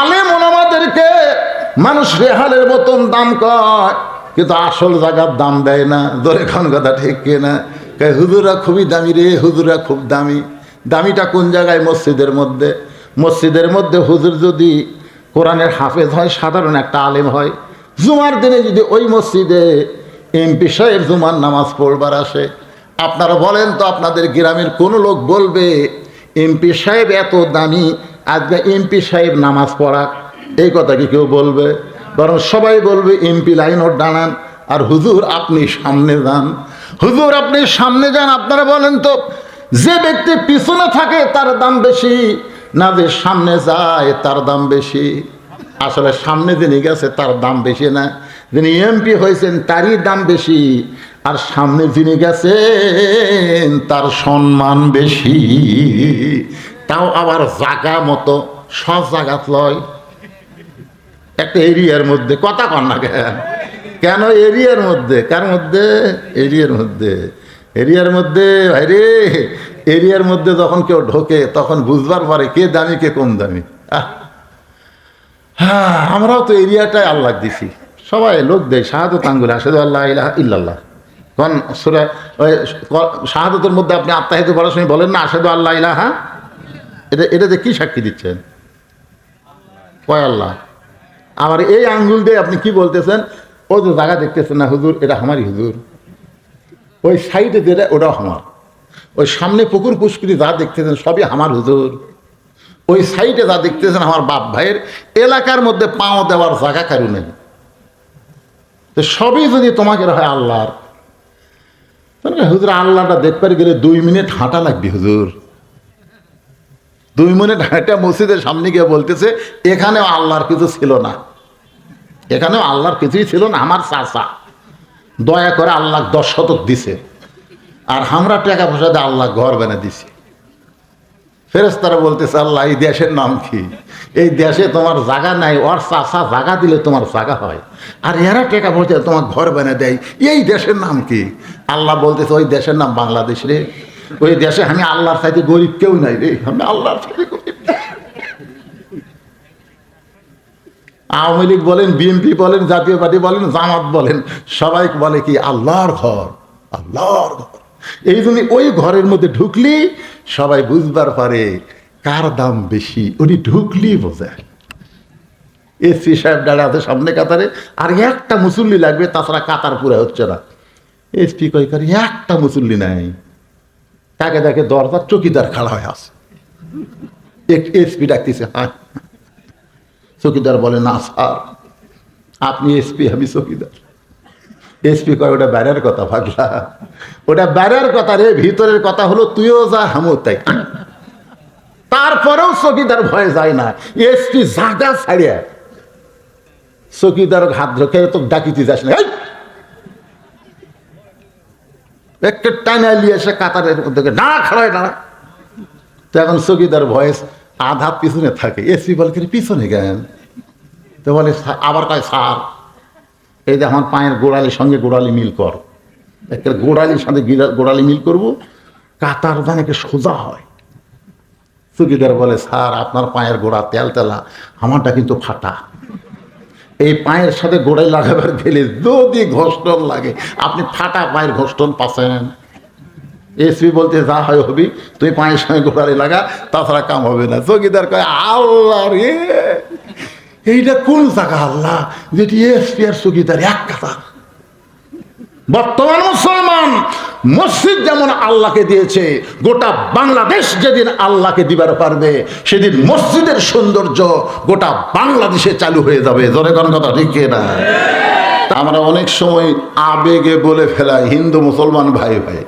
আলেম ওলামাদেরকে মানুষ রেহালের মতন দাম কয়, কিন্তু আসল জায়গার দাম দেয় না। ধরে কোন কথা ঠিক কিনা? হুজুরা খুবই দামি রে, হুজুরা খুব দামি। দামিটা কোন জায়গায়? মসজিদের মধ্যে। মসজিদের মধ্যে হুজুর যদি কোরআনের হাফেজ হয়, সাধারণ একটা আলেম হয়, জুমার দিনে যদি ওই মসজিদে এমপি সাহেব জুমার নামাজ পড়বার আসে, আপনারা বলেন তো আপনাদের গ্রামের কোনো লোক বলবে এমপি সাহেব এত দামি আজকে এমপি সাহেব নামাজ পড়া, এই কথা কি কেউ বলবে? বরং সবাই বলবে এমপি লাইন ওর দাঁড়ান, আর হুজুর আপনি সামনে যান, হুজুর আপনি সামনে যান। আপনারা বলেন তো, যে ব্যক্তি পিছনে থাকে তার দাম বেশি না যে সামনে যায় তার দাম বেশি? আসলে সামনে যিনি গেছে তার দাম বেশি না, যিনি এমপি হয়েছেন তারই দাম বেশি, আর সামনে যিনি গেছেন তার সম্মান বেশি। তাও আবার জায়গা মতো, সব জায়গা লয়, একটা এরিয়ার মধ্যে। কথা কন না কেন? এরিয়ার মধ্যে। কার মধ্যে? এরিয়ার মধ্যে। এরিয়ার মধ্যে ভাইরে, এরিয়ার মধ্যে যখন কেউ ঢোকে তখন বুঝবার পরে কে দামি কে কম দামি। হ্যাঁ, আমরাও তো এরিয়াটাই আল্লাহ দিছি। সবাই লোক দেয় শাহাদত আঙ্গুলে, আশহাদু আল্লা ইলাহা ইল্লাল্লাহ। কোন সূরা ওই শাহাদতের মধ্যে আপনি আত্মাহিত পড়ার সময় বলেন না আশহাদু আল্লা ইলাহা? এটাতে কি সাক্ষী দিচ্ছেন? কয় আল্লাহ। আবার এই আঙ্গুল দিয়ে আপনি কি বলতেছেন? ও যে জায়গা দেখতেছেন না হুজুর, এটা আমারই হুজুর। ওই সাইডে যেটা ওটাও আমার। ওই সামনে পুকুর পুষ্করি যা দেখতেছেন সবই আমার হুজুর। ওই সাইডে যা দেখতেছেন আমার বাপ ভাইয়ের। এলাকার মধ্যে পাও দেওয়ার জায়গা কারু নেই। তো সবই যদি তোমাকে হয় আল্লাহর, তাহলে হুজুর আল্লাহটা দেখতে গেলে 2 মিনিট হাঁটা লাগবে হুজুর। 2 মিনিট হাঁটা মসজিদের সামনে গিয়ে বলতেছে এখানেও আল্লাহর কিছু ছিল না, এখানেও আল্লাহর কিছুই ছিল না। আমার চাচা দয়া করে আল্লাহ 10 শতক দিছে, আর আমরা টাকা পয়সা দিয়ে আল্লাহ ঘর বানা দিছি। ফেরেশতারা বলতেছে আল্লাহ এই দেশের নাম কি? এই দেশে তোমার জায়গা নাই, ওর চাচা জায়গা দিলে তোমার জায়গা হয়, আর এরা টাকা পয়সা তোমার ঘর বানা দেয়, এই দেশের নাম কি? আল্লাহ বলতেছে ওই দেশের নাম বাংলাদেশ রে। ওই দেশে আমি আল্লাহর চাইতে গরিব কেউ নাই রে, আমি আল্লাহর চাইতে গরিব। আওয়ামী লীগ বলেন, বিএনপি বলেন, জাতীয় পার্টি বলেন, জামাত বলেন, সবাই বলে কি আল্লাহর ঘর, আল্লাহর ঘর। এই জন্য ওই ঘরের মধ্যে ঢুকলি সবাই বুঝবার পারে কার দাম বেশি, উনি ঢুকলি বোঝে। এসপি সাহেব দাঁড়া আছে সামনে কাতারে, আর একটা মুসল্লি লাগবে, তাছাড়া কাতার পুরা হচ্ছে না। এসপি কই করে একটা মুসল্লি নাই, তাকে দেখে দরজার চকিদার খাড়া হয়ে আছে। এসপি ডাকতেছে, হ্যাঁ। চকিদার বলে না স্যার আপনি এসপি, আমি চকিদার। এসপি কয় ওটা বাইরের কথা ভাগলা, ওটা বাইরের কথা রে, ভিতরের কথা হলো তুইও যা হামও তাই। তারপরেও চকিদার ভয়ে যায় না। এসপি জাগা ছাড়িয়া চকিদার হাত ধরে তো ডাকিতে যাস না, একটা টাইনা নিয়ে এসে কাতারের মধ্যে না খাড়ায় না। তো এখন চকিদার ভয়েস আধা পিছনে থাকে। এসপি বলে পিছনে গেন, তো বলে আবার কয় স্যার এই যে আমার পায়ের গোড়ালির সঙ্গে গোড়ালি মিল কর, একটা গোড়ালির সাথে গোড়ালি মিল করবো, কাতার জানাকে সোজা হয়। চকিদার বলে স্যার আপনার পায়ের গোড়া তেল তেলা, আমারটা কিন্তু ফাটা। এই পায়ের সাথে গোড়াই লাগাবার গেলে যদি ঘষ্টন লাগে, আপনি ফাটা পায়ের ঘষ্টন পাচ্ছেন। এসপি বলতে যা হয় হবি, তুই পায়ের সঙ্গে গোড়ালি লাগা, তাছাড়া কাম হবে না। চকিদার কয় আল্লাহ রে, এইটা কোন জায়গা আল্লাহ যেটি এসপি আর চকিদার এক কথা। বর্তমান মুসলমান মসজিদ যেমন আল্লাহকে দিয়েছে, গোটা বাংলাদেশ যেদিন আল্লাহকে দিবার পারবে, সেদিন মসজিদের সৌন্দর্য গোটা বাংলাদেশে চালু হয়ে যাবে। জোরে কোন কথা ঠিক না? আমরা অনেক সময় আবেগে বলে ফেলাই হিন্দু মুসলমান ভাই ভাই,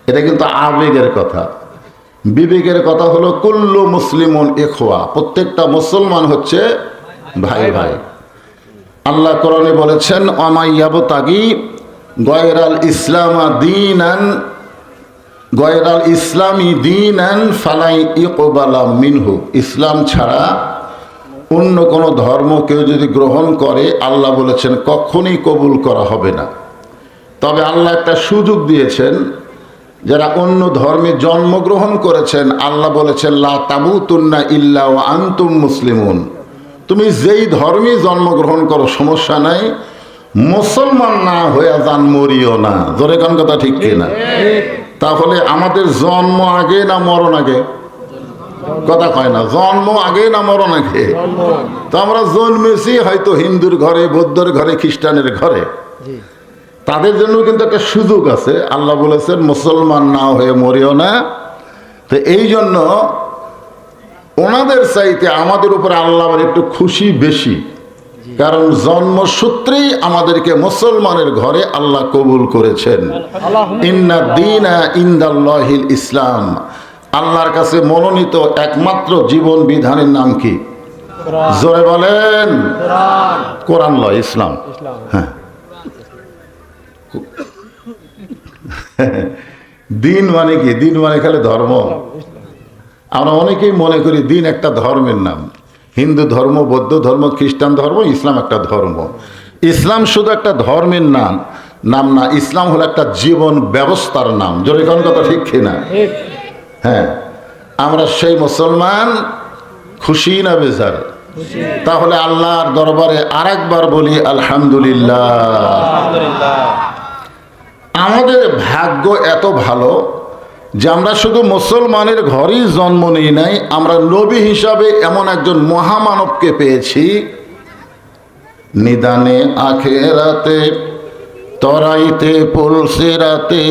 এটা কিন্তু আবেগের কথা। বিবেকের কথা হলো কুল্লু মুসলিমুন ইখওয়া, প্রত্যেকটা মুসলমান হচ্ছে ভাই ভাই। আল্লাহ কোরআনে বলেছেন ওয়ামাইয়াবতাগি গয়রাল ইসলামা দীনান, গয়রাল ইসলামী দীনান ফালাই ইকবালা মিনহু, ইসলাম ছাড়া অন্য কোনো ধর্ম কেউ যদি গ্রহণ করে আল্লাহ বলেছেন কখনই কবুল করা হবে না। তবে আল্লাহ একটা সুযোগ দিয়েছেন, যারা অন্য ধর্মে জন্মগ্রহণ করেছেন আল্লাহ বলেছেন লা তামুতুন্না ইল্লা ওয়া আনতুম মুসলিমুন, তুমি যেই ধর্মে জন্মগ্রহণ করো সমস্যা নাই, মুসলমান না হয়ে যান মরিও না। জোরে কোন কথা ঠিক কিনা? তাহলে আমাদের জন্ম আগে না মরণ আগে? কথা কয় না, জন্ম আগে না মরণ আগে? তো আমরা জন্মেছি হয়তো হিন্দুর ঘরে, বৌদ্ধের ঘরে, খ্রিস্টানের ঘরে, তাদের জন্য কিন্তু একটা সুযোগ আছে। আল্লাহ বলেছেন মুসলমান না হয়ে মরিও না। তো এই জন্য ওনাদের চাইতে আমাদের উপরে আল্লাহ একটু খুশি বেশি, কারণ জন্মসূত্রেই আমাদেরকে মুসলমানের ঘরে আল্লাহ কবুল করেছেন। ইন্না দীনা ইনদাল্লাহিল ইসলাম, আল্লাহর কাছে মনোনীত একমাত্র জীবন বিধানের নাম কি? জোরে বলেন। কোরআন লয়, ইসলাম। হ্যাঁ, দিন মানে কি? দিন মানে খালি ধর্ম। আমরা অনেকেই মনে করি দিন একটা ধর্মের নাম। হিন্দু ধর্ম, বৌদ্ধ ধর্ম, খ্রিস্টান ধর্ম, ইসলাম একটা ধর্ম। ইসলাম শুধু একটা ধর্মের নাম না, ইসলাম হলো একটা জীবন ব্যবস্থার নাম। জোরে কোন কথা ঠিক কিনা? হ্যাঁ, আমরা সেই মুসলমান, খুশি না বেজার? তাহলে আল্লাহর দরবারে আরেকবার বলি আলহামদুলিল্লাহ। আমাদের ভাগ্য এত ভালো যে আমরা শুধু মুসলমানের ঘরেই জন্ম নিই নাই, আমরা নবী হিসাবে এমন একজন মহামানবকে পেয়েছি। নিদানে আখেরাতে তরাইতে পলসে রাতে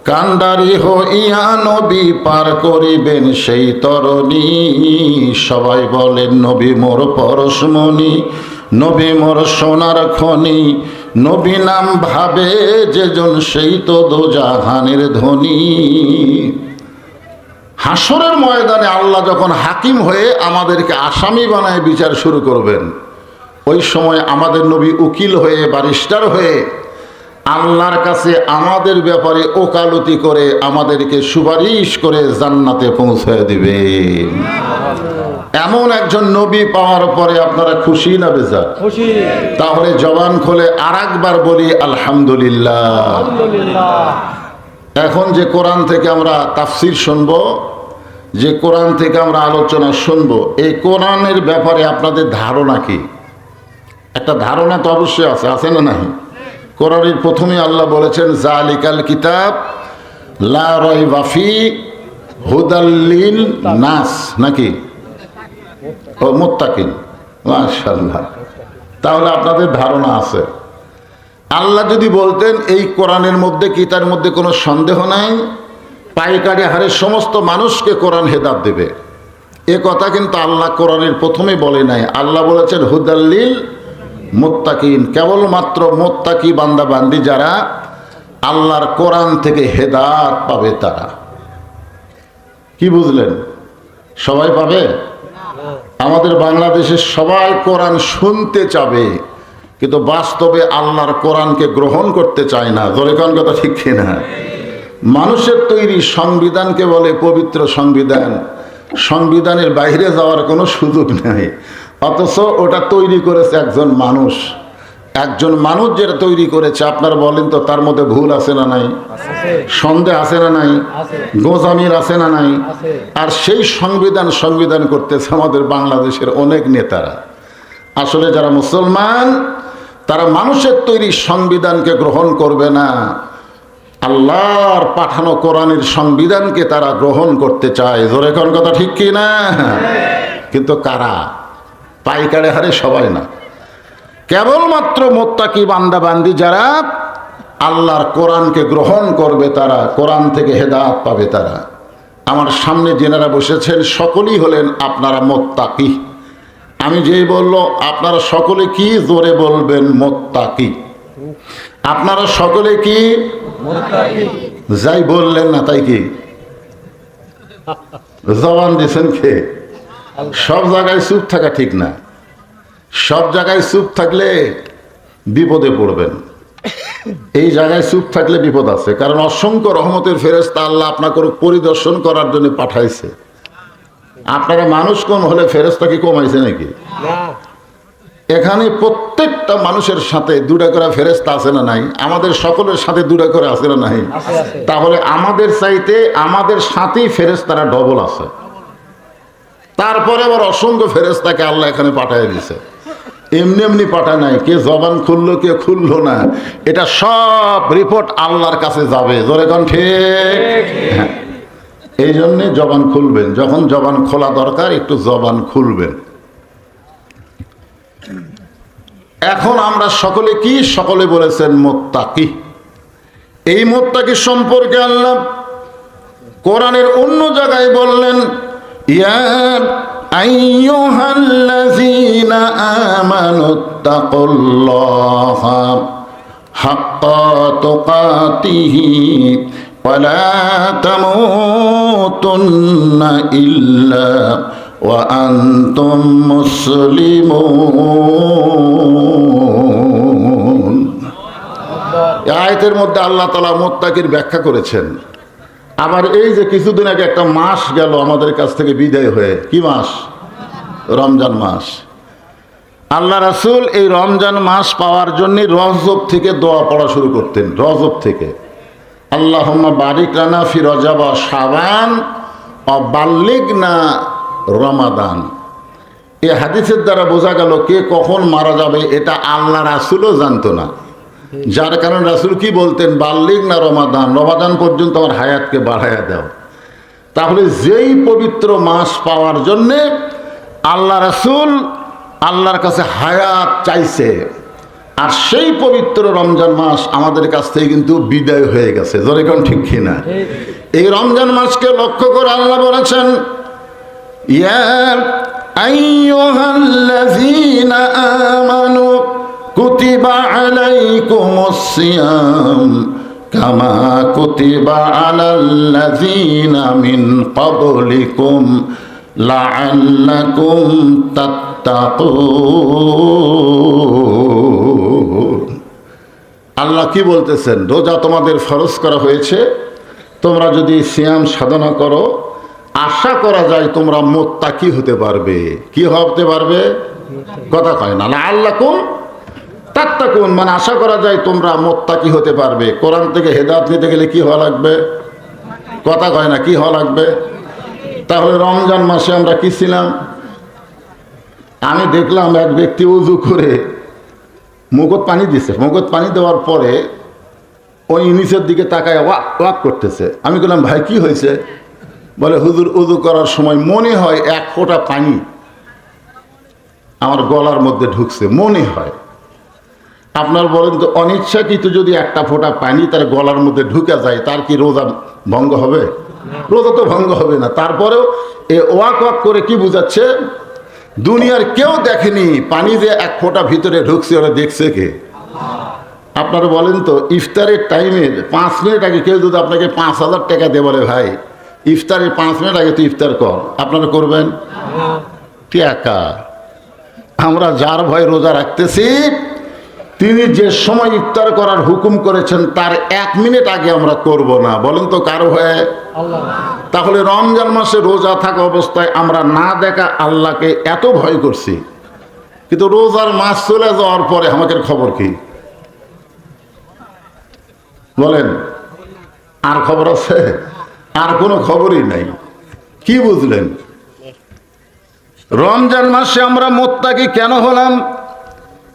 কান্ডারি হইয়া নবী পার করিবেন সেই তরণী। সবাই বলেন নবী মোর পরশমণি, নবী মোর সোনার খনি, নবী নাম ভাবে যেজন সেই তো দোজাহানের ধনী। হাসরের ময়দানে আল্লাহ যখন হাকিম হয়ে আমাদেরকে আসামি বানায় বিচার শুরু করবেন, ওই সময় আমাদের নবী উকিল হয়ে, ব্যারিস্টার হয়ে আল্লাহর কাছে আমাদের ব্যাপারে ওকালতি করে আমাদেরকে সুপারিশ করে জান্নাতে পৌঁছে দিবে। এমন একজন নবী পাওয়ার পরে আপনারা খুশি না বেজার? খুশি। তাহলে জবান খুলে আরেকবার বলি আলহামদুলিল্লাহ। এখন যে কোরআন থেকে আমরা তাফসির শুনবো, যে কোরআন থেকে আমরা আলোচনা শুনবো, এই কোরআনের ব্যাপারে আপনাদের ধারণা কি? একটা ধারণা তো অবশ্যই আছে না নাই? কোরআনের প্রথমে আল্লাহ বলেছেন জালিকাল কিতাব লা রাইবা ফি হুদাল লিন নাস, নাকি? ও মুত্তাকিন, মাশাআল্লাহ। তাহলে আপনাদের ধারণা আছে। আল্লাহ যদি বলতেন এই কোরআনের মধ্যে কি, তার মধ্যে কোনো সন্দেহ নাই, পাইকারি হারে সমস্ত মানুষকে কোরআন হেদায়েত দেবে, এ কথা কিন্তু আল্লাহ কোরআনের প্রথমে বলে নাই। আল্লাহ বলেছেন হুদাল লিল মুত্তাকিন, কেবলমাত্র মুত্তাকি বান্দা বান্দি যারা আল্লাহর কোরআন থেকে হেদায়েত পাবে তারা। কি বুঝলেন? সবাই পাবে? আমাদের বাংলাদেশের সবাই কোরআন শুনতে চাবে, কিন্তু বাস্তবে আল্লাহর কোরআনকে গ্রহণ করতে চায় না। জোরে কোন কথা ঠিক কিনা? মানুষের তৈরি সংবিধানকে বলে পবিত্র সংবিধান, সংবিধানের বাইরে যাওয়ার কোনো সুযোগ নেই, অথচ ওটা তৈরি করেছে একজন মানুষ। একজন মানুষ যেটা তৈরি করেছে, আপনারা বলেন তো তার মধ্যে ভুল আছে না নাই? সন্দেহ আছে না নাই? গোজামির আছে না নাই? আর সেই সংবিধান করতেছে আমাদের বাংলাদেশের অনেক নেতারা। আসলে যারা মুসলমান তারা মানুষের তৈরি সংবিধানকে গ্রহণ করবে না, আল্লাহর পাঠানো কোরআনের সংবিধানকে তারা গ্রহণ করতে চায়। জোরে কোন কথা ঠিক কি না? কিন্তু কারা? পাইকারে হারে সবাই না, কেবলমাত্র মুত্তাকি বান্দা বান্দি যারা আল্লাহর কোরআনকে গ্রহণ করবে, তারা কোরআন থেকে হেদায়েত পাবে। তারা আমার সামনে যেনারা বসেছেন সকলেই হলেন আপনারা মুত্তাকি। আমি যেই বলল আপনারা সকলে কি? জোরে বলবেন মুত্তাকি। আপনারা সকলে কি? মুত্তাকি। যাই বললেন না তাই কি জবান দিয়েছেন কে? সব জায়গায় চুপ থাকা ঠিক না। সব জায়গায় চুপ থাকলে বিপদে পড়বেন। এই জায়গায় চুপ থাকলে বিপদ আছে, কারণ অসংখ্য রহমতের ফেরেশতা আল্লাহ আপনাকে পরিদর্শন করার জন্য পাঠাইছে। আপনারা মানুষ কম হলে ফেরেশতা কি কমাইছে নাকি? এখানে প্রত্যেকটা মানুষের সাথে দুটা করে ফেরেশতা আছে না নাই? আমাদের সকলের সাথে দুটা করে আছে না নাই? তাহলে আমাদের চাইতে আমাদের সাথেই ফেরেশতারা ডবল আছে। তারপরে আবার অসংখ্য ফেরেশতাকে আল্লাহ এখানে পাঠিয়ে দিয়েছে। এমনি এমনি পাঠায় নাই, কে জবান খুললো কে খুললো না, এটা সব রিপোর্ট আল্লাহর কাছে যাবে। জোরে কোন ঠিক? হ্যাঁ, এই জন্যে জবান খুলবেন, যখন জবান খোলা দরকার একটু জবান খুলবেন। এখন আমরা সকলে কি? সকলে বলেছেন মুত্তাকি। এই মুত্তাকি সম্পর্কে আল্লাহ কোরআনের অন্য জায়গায় বললেন ইয়া আইয়ুহাল্লাযীনা আমানুত্তাকুল্লাহা হাক্কা তুকাতিহি ওয়া লা তামুতুন্না ইল্লা ওয়া আনতুম মুসলিমুন। এই আয়াতের মধ্যে আল্লাহ তাআলা মুত্তাকির ব্যাখ্যা করেছেন। আবার এই যে কিছুদিন আগে একটা মাস গেল আমাদের কাছ থেকে বিদায় হয়ে, কি মাস? রমজান মাস। আল্লাহ রাসূল এই রমজান মাস পাওয়ার জন্য রজব থেকে দোয়া পড়া শুরু করতেন। রজব থেকে আল্লাহুম্মা বারিক লানা ফি রজব ওয়া শাবান ওয়া বাল্লিগনা রমাদান। এই হাদিসের দ্বারা বোঝা গেল কে কখন মারা যাবে এটা আল্লাহ রাসূলও জানতো না, যার কারণে রাসূল কি বলতেন? বাল্লিগ না রমাদান, রমাদান পর্যন্ত আমার হায়াতকে বাড়াইয়া দাও। তাহলে যেই পবিত্র মাস পাওয়ার জন্যে আল্লাহ রাসূল আল্লাহর কাছে হায়াত চাইছে, আর সেই পবিত্র রমজান মাস আমাদের কাছ থেকে কিন্তু বিদায় হয়ে গেছে। জোরে কোন ঠিক কিনা? এই রমজান মাসকে লক্ষ্য করে আল্লাহ বলেছেন, ইয়া আইয়ুহাল্লাযীনা আমানু কুতিবা আলাইকুমুস সিয়াম কামা কুতিবা আলাল্লাযীনা মিন ক্বাবলিকুম লাআল্লাকুম তাত্তাকুন। আল্লাহ কি বলতেছেন? রোজা তোমাদের ফরজ করা হয়েছে, তোমরা যদি সিয়াম সাধনা করো আশা করা যায় তোমরা মুত্তাকি হতে পারবে। কি হতে পারবে? কথা কয় না। লাআল্লাকুম তাত্তাকুন মানে আশা করা যায় তোমরা মুত্তাকি হতে পারবে। কোরআন থেকে হেদায়েত নিতে গেলে কি হওয়া লাগবে? কথা কয় না, কি হওয়া লাগবে? তাহলে রমজান মাসে আমরা কি ছিলাম? আমি দেখলাম এক ব্যক্তি উযু করে মুখত পানি দিছে, মুখত পানি দেওয়ার পরে ওই নিচের দিকে তাকায় ওয়াক ওয়াক করতেছে। আমি বললাম, ভাই কি হয়েছে? বলে, হুজুর উযু করার সময় মনে হয় এক ফোঁটা পানি আমার গলার মধ্যে ঢুকছে, মনে হয়। আপনার বলেন তো, অনিচ্ছাকৃত যদি একটা ফোঁটা পানি তার গলার মধ্যে ঢুকে যায় তার কি রোজা ভঙ্গ হবে? রোজা তো ভঙ্গ হবে না। তারপরেও এ ওয়াক ওয়াক করে কি বুঝাচ্ছে? দুনিয়ার কেউ দেখেনি পানি যে এক ফোঁটা ভিতরে ঢুকছে, ওরা দেখছে কে? আপনারা বলেন তো, ইফতারের টাইমের 5 মিনিট আগে কেউ যদি আপনাকে 5,000 টাকা দিয়ে বলে, ভাই ইফতারের 5 মিনিট আগে তুই ইফতার কর, আপনারা করবেন? টাকা আমরা যার ভয় রোজা রাখতেছি তিনি যে সময় ইফতার করার হুকুম করেছেন তার 1 মিনিট আগে আমরা করব না। বলেন তো কারো ভয়ে? তাহলে রমজান মাসে রোজা থাকা অবস্থায় আমরা না দেখা আল্লাহকে এত ভয় করছি, কিন্তু রোজার মাস চলে যাওয়ার পরে আমাদের খবর কি? বলেন, আর খবর আছে? আর কোনো খবরই নাই। কি বুঝলেন? রমজান মাসে আমরা মুত্তাকি কেন হলাম?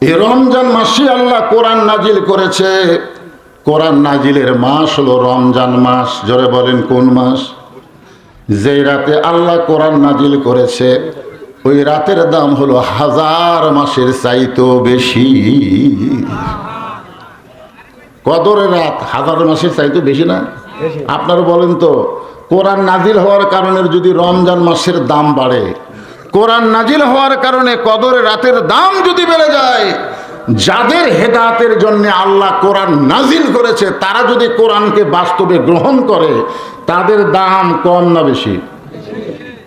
এই রমজান মাসে আল্লাহ কোরআন নাজিল করেছে। কোরআন নাজিলের মাস হলো রমজান মাস। জোরে বলেন, কোন মাস? যেই রাতে আল্লাহ কোরআন নাজিল করেছে ওই রাতের দাম হলো 1000 মাসের চাইতেও বেশি। কদরের রাত 1000 মাসের চাইতেও বেশি না? আপনারা বলেন তো, কোরআন নাজিল হওয়ার কারণে যদি রমজান মাসের দাম বাড়ে, কোরআন নাজিল হওয়ার কারণে কদরের রাতের দাম যদি বেড়ে যায়, যাদের হেদায়েতের জন্য আল্লাহ কোরআন নাজিল করেছে তারা যদি কোরআনকে বাস্তবে গ্রহণ করে তাদের দাম কম না বেশি?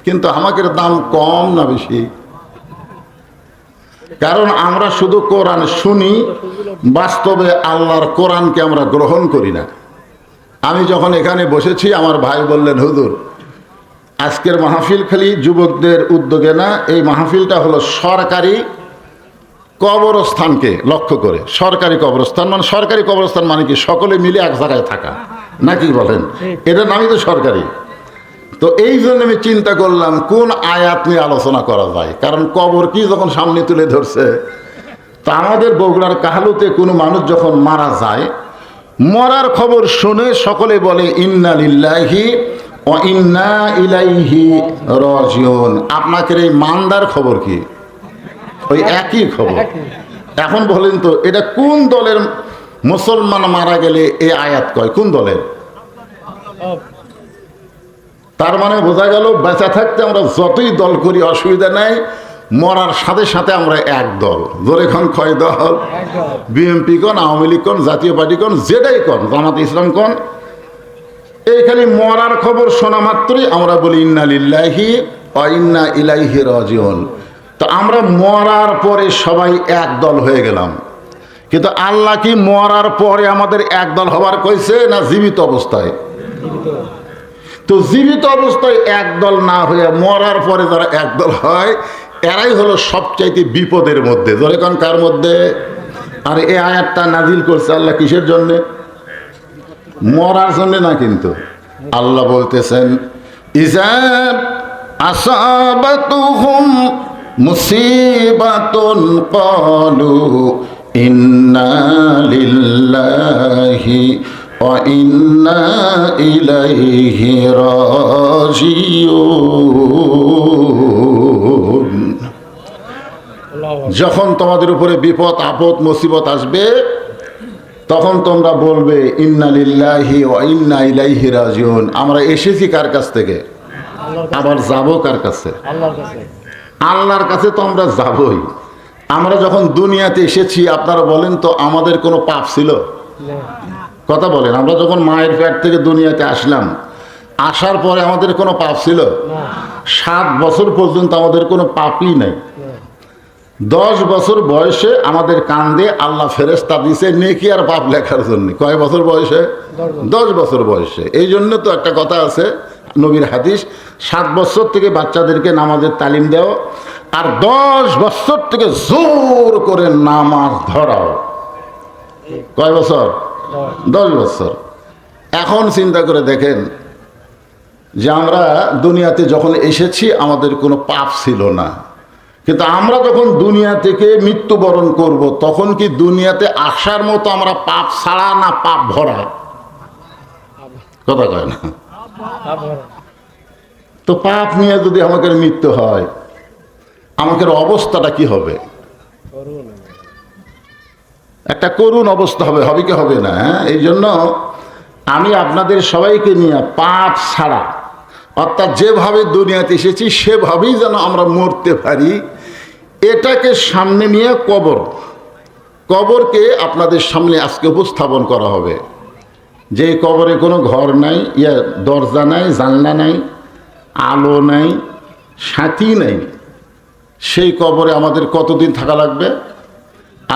কিন্তু আমাদের দাম কম না বেশি? কারণ আমরা শুধু কোরআন শুনি, বাস্তবে আল্লাহর কোরআনকে আমরা গ্রহণ করি না। আমি যখন এখানে বসেছি আমার ভাই বললেন, হুজুর আজকের মাহফিল খালি যুবকদের উদ্যোগে না, এই মাহফিলটা হলো সরকারি কবরস্থানকে লক্ষ্য করে। সরকারি কবরস্থান মানে, সরকারি কবরস্থান মানে কি? সকলে মিলে এক জায়গায় থাকা, নাকি বলেন? এটার নামই তো সরকারি। তো এই জন্য আমি চিন্তা করলাম কোন আয়াত নিয়ে আলোচনা করা যায়, কারণ কবর কি যখন সামনে তুলে ধরছে। তা আমাদের বগুড়ার কাহালুতে কোনো মানুষ যখন মারা যায়, মরার খবর শুনে সকলে বলে ইন্না লিল্লাহি ওয়া ইন্না ইলাইহি রাজিউন। আপনাদের এই মানদার খবর কি? ওই একই খবর। এখন বলেন তো, এটা কোন দলের মুসলমান মারা গেলে এই আয়াত কয়? কোন দলের? তার মানে বোঝা গেল বেঁচে থাকতে আমরা যতই দল করি অসুবিধা নাই, মরার সাথে সাথে আমরা এক দল। ধরে এখন কয় দল? বিএনপি কোন, আওয়ামী লীগ কোন, জাতীয় পার্টি কোন, যেটাই কোন, জামাত ইসলাম কোন, এই খালি মরার খবর শোনা মাত্রই আমরা বলি ইন্না লিল্লাহি ওয়া ইন্না ইলাইহি রাজিউন। তো আমরা মরার পরে সবাই এক দল হয়ে গেলাম, কিন্তু আল্লাহ কি মরার পরে আমাদের এক দল হবার কইছে না জীবিত অবস্থায়? তো জীবিত অবস্থায় এক দল না হয়ে মরার পরে যারা এক দল হয় এরাই হলো সবচাইতে বিপদের মধ্যে। ধরে কোন কার মধ্যে? আর এই আয়াতটা নাজিল করছে আল্লাহ কিসের জন্যে? মরার জন্য না, কিন্তু আল্লাহ বলতেছেন ইজা আসাবাতুহুম মুসিবাতুন ক্বালু ইন্না লিল্লাহি ওয়া ইন্না ইলাইহি রাজিউন। যখন তোমাদের উপরে বিপদ আপদ মুসিবত আসবে তখন তোমরা বলবে ইন্না লিল্লাহি ওয়া ইন্না ইলাইহি রাজিউন। আমরা এসেছি কার কাছ থেকে, আবার যাবো কার কাছে? আল্লাহর কাছে। তো আমরা যাবই। আমরা যখন দুনিয়াতে এসেছি আপনারা বলেন তো আমাদের কোনো পাপ ছিল? কথা বলেন। আমরা যখন মায়ের পেট থেকে দুনিয়াতে আসলাম, আসার পরে আমাদের কোনো পাপ ছিল? 7 বছর পর্যন্ত আমাদের কোনো পাপই নাই। 10 বছর বয়সে আমাদের কান্দে আল্লাহ ফেরেশতা দিছে নেকি আর পাপ লেখার জন্য। কয় বছর বয়সে? 10 বছর বয়সে। এই জন্য তো একটা কথা আছে নবীর হাদিস, 7 বছর থেকে বাচ্চাদেরকে নামাজের তালিম দাও আর 10 বছর থেকে জোর করে নামাজ ধরাও। কয় বছর? 10 বছর। এখন চিন্তা করে দেখেন যে আমরা দুনিয়াতে যখন এসেছি আমাদের কোনো পাপ ছিল না, কিন্তু আমরা যখন দুনিয়া থেকে মৃত্যুবরণ করব তখন কি দুনিয়াতে আসার মতো আমরা পাপ ছাড়া না পাপ ভরা? কথা কয় না? তো পাপ নিয়ে যদি আমাদের মৃত্যু হয় আমাদের অবস্থাটা কি হবে? একটা করুণ অবস্থা হবে। হবে কি হবে না? এই জন্য আমি আপনাদের সবাইকে নিয়ে পাপ ছাড়া, অর্থাৎ যেভাবে দুনিয়াতে এসেছি সেভাবেই যেন আমরা মরতে পারি, এটাকে সামনে নিয়ে কবরকে আপনাদের সামনে আজকে উপস্থাপন করা হবে। যে কবরে কোনো ঘর নাই, দরজা নাই, জানলা নাই, আলো নাই, সাথী নাই, সেই কবরে আমাদের কতদিন থাকা লাগবে?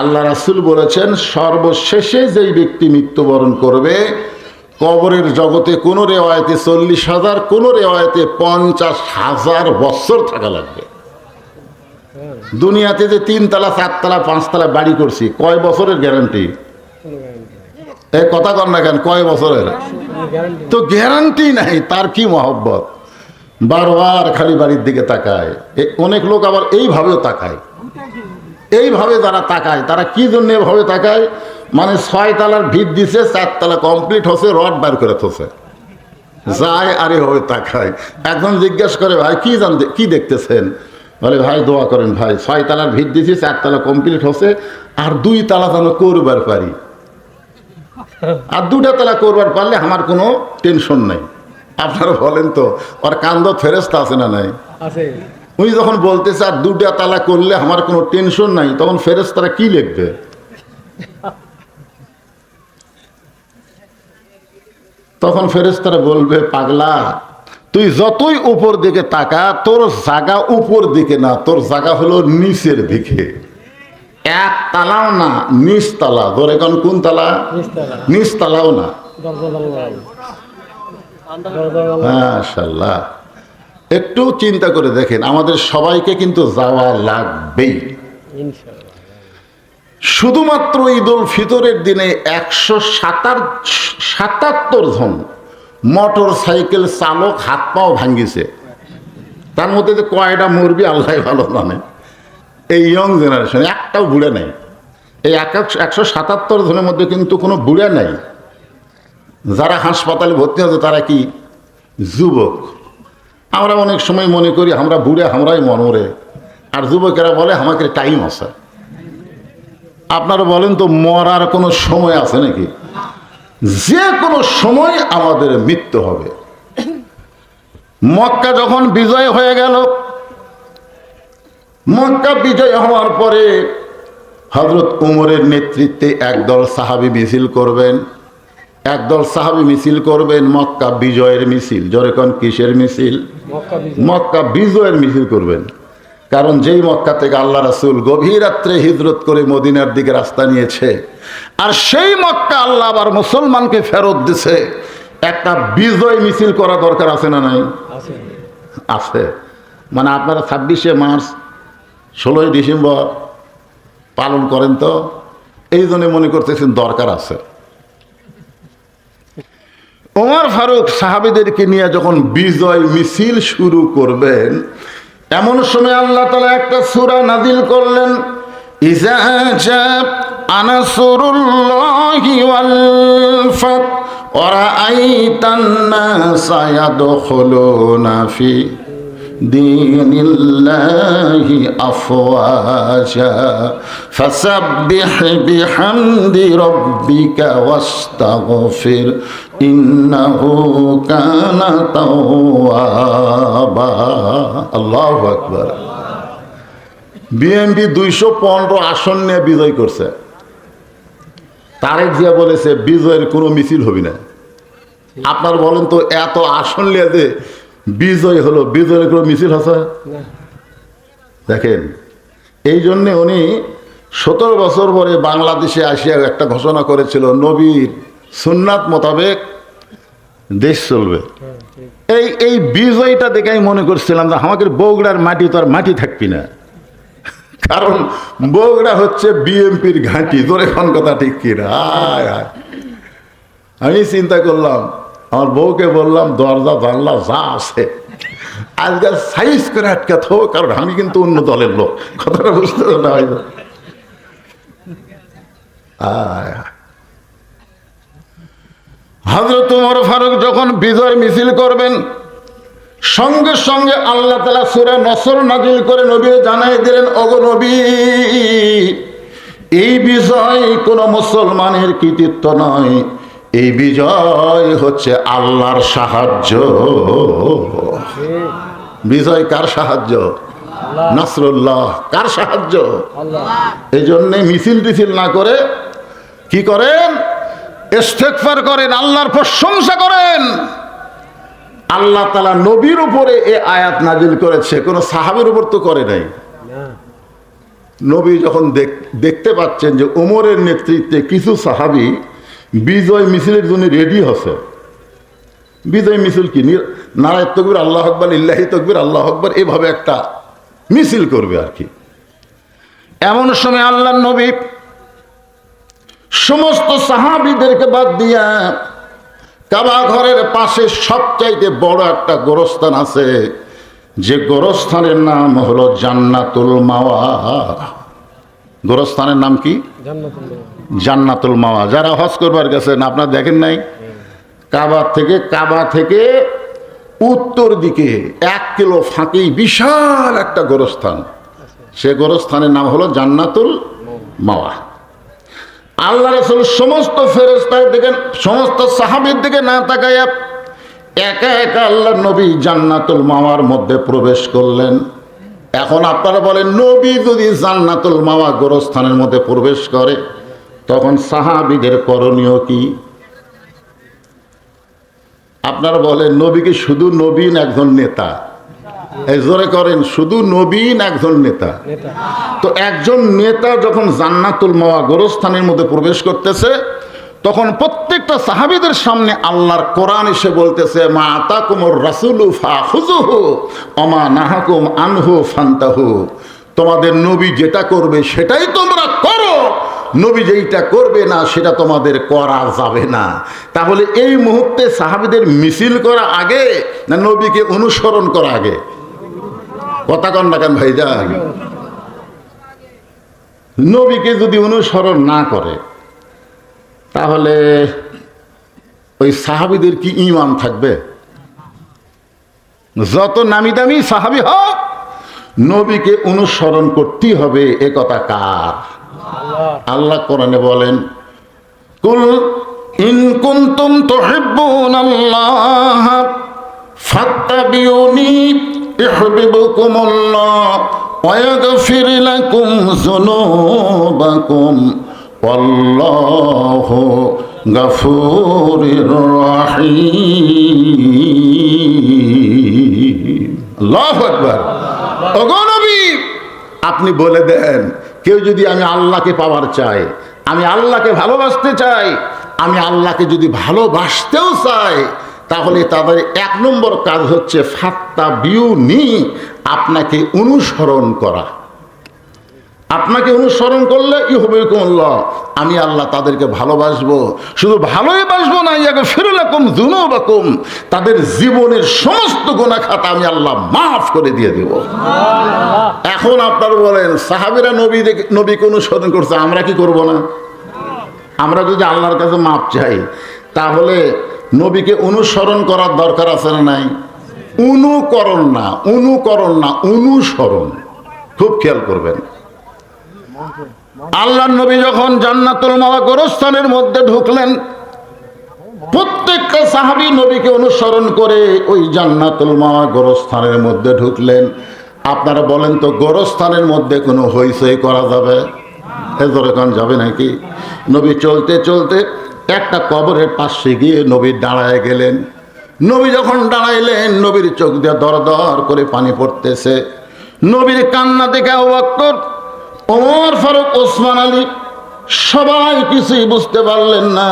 আল্লাহ রাসূল বলেছেন সর্বশেষে যেই ব্যক্তি মৃত্যুবরণ করবে কবরের জগতে কোনো রেওয়ায়তে 40,000, কোনো রেওয়ায়তে 50,000 বছর থাকা লাগবে। দুনিয়াতে যে 3 তলা 4 তলা 5 তলা বাড়ি করছি, কয় বছরের গ্যারান্টি? এই কথা কর না কেন? কয় বছরের? তো গ্যারান্টি নাই। তার কি মহব্বত! বারবার খালি বাড়ির দিকে তাকায়। অনেক লোক আবার এইভাবেও তাকায়। এইভাবে যারা তাকায় তারা কি জন্য এভাবে তাকায়? মানে 6 তলার ভিত দিছে, 4 তলা কমপ্লিট হচ্ছে, রড বার করে থছে, যায় আর এভাবে তাকায়। একজন জিজ্ঞাসা করে ভাই কি দেখতেছেন? বলে ভাই দোয়া করেন ভাই, 6 তলার ভিত দিছি, 4 তলা কমপ্লিট হচ্ছে, আর 2 তলা যেন করবার পারি, আর 2টা তলা করবার পারলে আমার কোনো টেনশন নাই। আপনারা বলেন তো ওর কান্দ ফেরেশতা আছে না নাই? উনি যখন বলতেছে আর 2টা তালা করলে আমার কোনো টেনশন নাই, তখন ফেরেশতারা কি লিখবে? তখন ফেরেশতারা বলবে পাগলা তুই যতই উপর দিকে তাকা তোর জায়গা উপর দিকে না, তোর জায়গা হলো নিচের দিকে। 1 তালাও না, নিচ তালা। ধরে কোন তালা? নিচ তালাও না। মাশাআল্লাহ। একটু চিন্তা করে দেখেন, আমাদের সবাইকে কিন্তু যাওয়া লাগবেই। শুধুমাত্র ঈদুল ফিতরের দিনে 177 জন মোটর সাইকেল চালক হাত পাও ভাঙ্গিছে। তার মধ্যে যে কয়টা মরবি আল্লাহ ভালো জানে। এই ইয়ং জেনারেশন একটাও বুড়ে নাই। এই 177 জনের মধ্যে কিন্তু কোনো বুড়ে নাই। যারা হাসপাতালে ভর্তি হচ্ছে তারা কি যুবক। আমরা অনেক সময় মনে করি আমরা বুড়ে আমরাই মরে, আর যুবকেরা বলে আমাকে টাইম আছে। আপনারা বলেন তো মরার কোনো সময় আছে নাকি? যে কোনো সময় আমাদের মৃত্যু হবে। মক্কা যখন বিজয় হয়ে গেল, মক্কা বিজয় হওয়ার পরে হযরত উমরের নেতৃত্বে একদল সাহাবী মিছিল করবেন, একদল সাহাবী মিছিল করবেন মক্কা বিজয়ের মিছিল। জোরে কোন কিসের মিছিল? মক্কা বিজয়ের মিছিল করবেন। কারণ যেই মক্কা থেকে আল্লাহ রাসূল গভীর রাত্রে হিজরত করে মদিনার দিকে রাস্তা নিয়েছে, আর সেই মক্কা আল্লাহ আবার মুসলমানকে ফেরত দিছে, একটা বিজয় মিছিল করা দরকার আছে না নাই? আছে। মানে আপনারা 26শে মার্চ 16ই ডিসেম্বর পালন করেন, তো এই জন্য মনে করতেছেন দরকার আছে। ওমর ফারুক সাহাবীদেরকে নিয়ে যখন বিজয় মিছিল শুরু করবেন, এমন সময় আল্লাহ তাআলা একটা সূরা নাযিল করলেন, ইযা জাআ নাসরুল্লাহি ওয়াল ফাত ওয়া রাআইতান নাসা ইয়াদখুলুনা ফি দীনিল্লাহি আফওয়াজা ফাসাব্বিহ বিহামদি রাব্বিকা ওয়াস্তাগফির ইন্নাহু কানা তাওয়াবা। আল্লাহু আকবার। বিএনপি 215 আসন নিয়ে বিজয় করছে। তারেক জিয়া বলেছে বিজয়ের কোনো মিছিল হবে না। আপনার বলেন তো, এত আসন নিয়ে যে বিজয় হলো, বিজয়ের কোনো মিছিল আছে? দেখেন, এই জন্যে উনি 17 বছর পরে বাংলাদেশে আসিয়া একটা ঘোষণা করেছিল, নবীর সুন্নাত মোতাবেক দেশ চলবে। এই বিজয়টা দেখে আমি মনে করছিলাম যে আমাদের বগুড়ার মাটি তো আর মাটি থাকবি না, কারণ বগুড়া হচ্ছে বিএনপির ঘাঁটি। তোরে কোন কথা ঠিক কিনা? আমি চিন্তা করলাম, আমার বউকে বললাম দরজা জানলা যা আছে আজকাল সাইজ করে আটকা থো, কারণ আমি কিন্তু অন্য দলের লোক। কথাটা বুঝতে না? হযরত ওমর ফারুক যখন বিজয় মিছিল করবেন, সঙ্গে সঙ্গে আল্লাহ তাআলা সূরা নসর নাযিল করে নবীকে জানাই দিলেন, ওগো নবী, এই বিজয় কোন মুসলমানের কৃতিত্ব নয়, এই বিজয় হচ্ছে আল্লাহর সাহায্য। বিজয় কার সাহায্য? নাসরুল্লাহ। কার সাহায্য? এই জন্যে মিছিল টিছিল না করে কি করেন? ইস্তেগফার করেন, আল্লাহর প্রশংসা করেন। আল্লাহ তাআলা নবীর উপরে এই আয়াত নাজিল করেছে, কোন সাহাবীর উপর তো করে নাই। নবী যখন দেখতে পাচ্ছেন যে ওমরের নেতৃত্বে কিছু সাহাবী বিজয় মিছিলের জন্য রেডি হচ্ছে। বিজয় মিছিল কি? নারায়ে তাকবীর, আল্লাহু আকবার, লিল্লাহি তাকবীর, আল্লাহু আকবার, এভাবে একটা মিছিল করবে আর কি। এমন সময় আল্লাহর নবী সমস্ত সাহাবীদেরকে বাদ দিয়া কাবা ঘরের পাশে সবচাইতে বড় একটা গোরস্থান আছে, যে গোরস্থানের নাম হলো জান্নাতুল মাওয়া। গোরস্থানের নাম কি? জান্নাতুল মাওয়া। যারা হজ করবার গেছেন আপনারা দেখেন নাই? কাবা থেকে উত্তর দিকে 1 কিলো ফাঁকেই বিশাল একটা গোরস্থান, সে গোরস্থানের নাম হলো জান্নাতুল মাওয়া। আল্লাহ রাসূল সমস্ত ফেরেশতার দিকে, সমস্ত সাহাবীর দিকে না তাকায়া একা একা আল্লাহ নবী জান্নাতুল মাওয়ার মধ্যে প্রবেশ করলেন। এখন আপনারা বলেন, নবী যদি জান্নাতুল মাওয়া গোরস্থানের মধ্যে প্রবেশ করে, তখন সাহাবীদের করণীয় কি? আপনারা বলেন, নবী কি শুধু নবীন একজন নেতা? এই জোরে করেন, শুধু নবীন একজন নেতা? তো একজন নেতা যখন জান্নাতুল মাওয়া গোরস্থানের মধ্যে প্রবেশ করতেছে, তখন প্রত্যেকটা সাহাবীদের সামনে আল্লাহর কোরআন এসে বলতেছে, মা আতাকুমুর রাসূলু ফাখুযুহু ওয়া মা নাহাকুম আনহু ফান্তাহু। তোমাদের নবী যেটা করবে সেটাই তোমরা করো, নবী যেইটা করবে না সেটা তোমাদের করা যাবে না। তাহলে এই মুহূর্তে সাহাবীদের মিছিল করা আগে না নবীকে অনুসরণ করা আগে? কথা কন না কেন ভাইজান? নবীকে যদি অনুসরণ না করে, তাহলে ওই সাহাবীদের কি ঈমান থাকবে? যত নামি দামি সাহাবী হোক, নবীকে অনুসরণ করতেই হবে। এ কথা কার? আল্লাহ কোরআনে বলেন, কুল ইন কুনতুম তুহিব্বুনাল্লাহ ফাত্তাবিউনি ইউহিব্বুকুমুল্লাহ ওয়া ইয়াগফির লাকুম যুনুবাকুম ওয়াল্লাহু গফুরুর রহিম। আল্লাহু আকবার। ওগো নবী, আপনি বলে দেন, কেউ যদি আমি আল্লাহকে পাওয়ার চাই, আমি আল্লাহকে ভালোবাসতে চাই, আমি আল্লাহকে যদি ভালোবাসতেও চাই, তাহলে তাদের 1 নম্বর কাজ হচ্ছে ফাত্তাবিউনি, আপনাকে অনুসরণ করা। আপনাকে অনুসরণ করলে ইউহিব্বুকুমুল্লাহ, আমি আল্লাহ তাদেরকে ভালোবাসবো। শুধু ভালোই বাসবো না, ইয়াগফির লাকুম যুনুবাকুম, তাদের জীবনের সমস্ত গুনাহ খাতা আমি আল্লাহ মাফ করে দিয়ে দেব। এখন আপনারা বলেন, সাহাবীরা নবীকে অনুসরণ করছে, আমরা কি করব না? আমরা যদি আল্লাহর কাছে মাপ চাই, তাহলে নবীকে অনুসরণ করার দরকার আছে না নাই? অনুকরণ না, অনুসরণ। খুব খেয়াল করবেন। আল্লাহর নবী যখন জান্নাতুল মাওয়া গোরস্থানের মধ্যে ঢুকলেন, প্রত্যেকটা সাহাবী নবীকে অনুসরণ করে ওই জান্নাতুল মাওয়া গোরস্থানের মধ্যে ঢুকলেন। আপনারা বলেন তো, গোরস্থানের মধ্যে কোনো হইচই করা যাবে? এজরকান যাবে নাকি? নবী চলতে চলতে একটা কবরের পাশে গিয়ে নবী দাঁড়ায় গেলেন। নবী যখন দাঁড়াইলেন, নবীর চোখ দিয়ে দর দর করে পানি পড়তেছে। নবীর কান্না দেখে আবু বকর, ওমর ফারুক, ওসমান আলী সবাই কিছুই বুঝতে পারলেন না।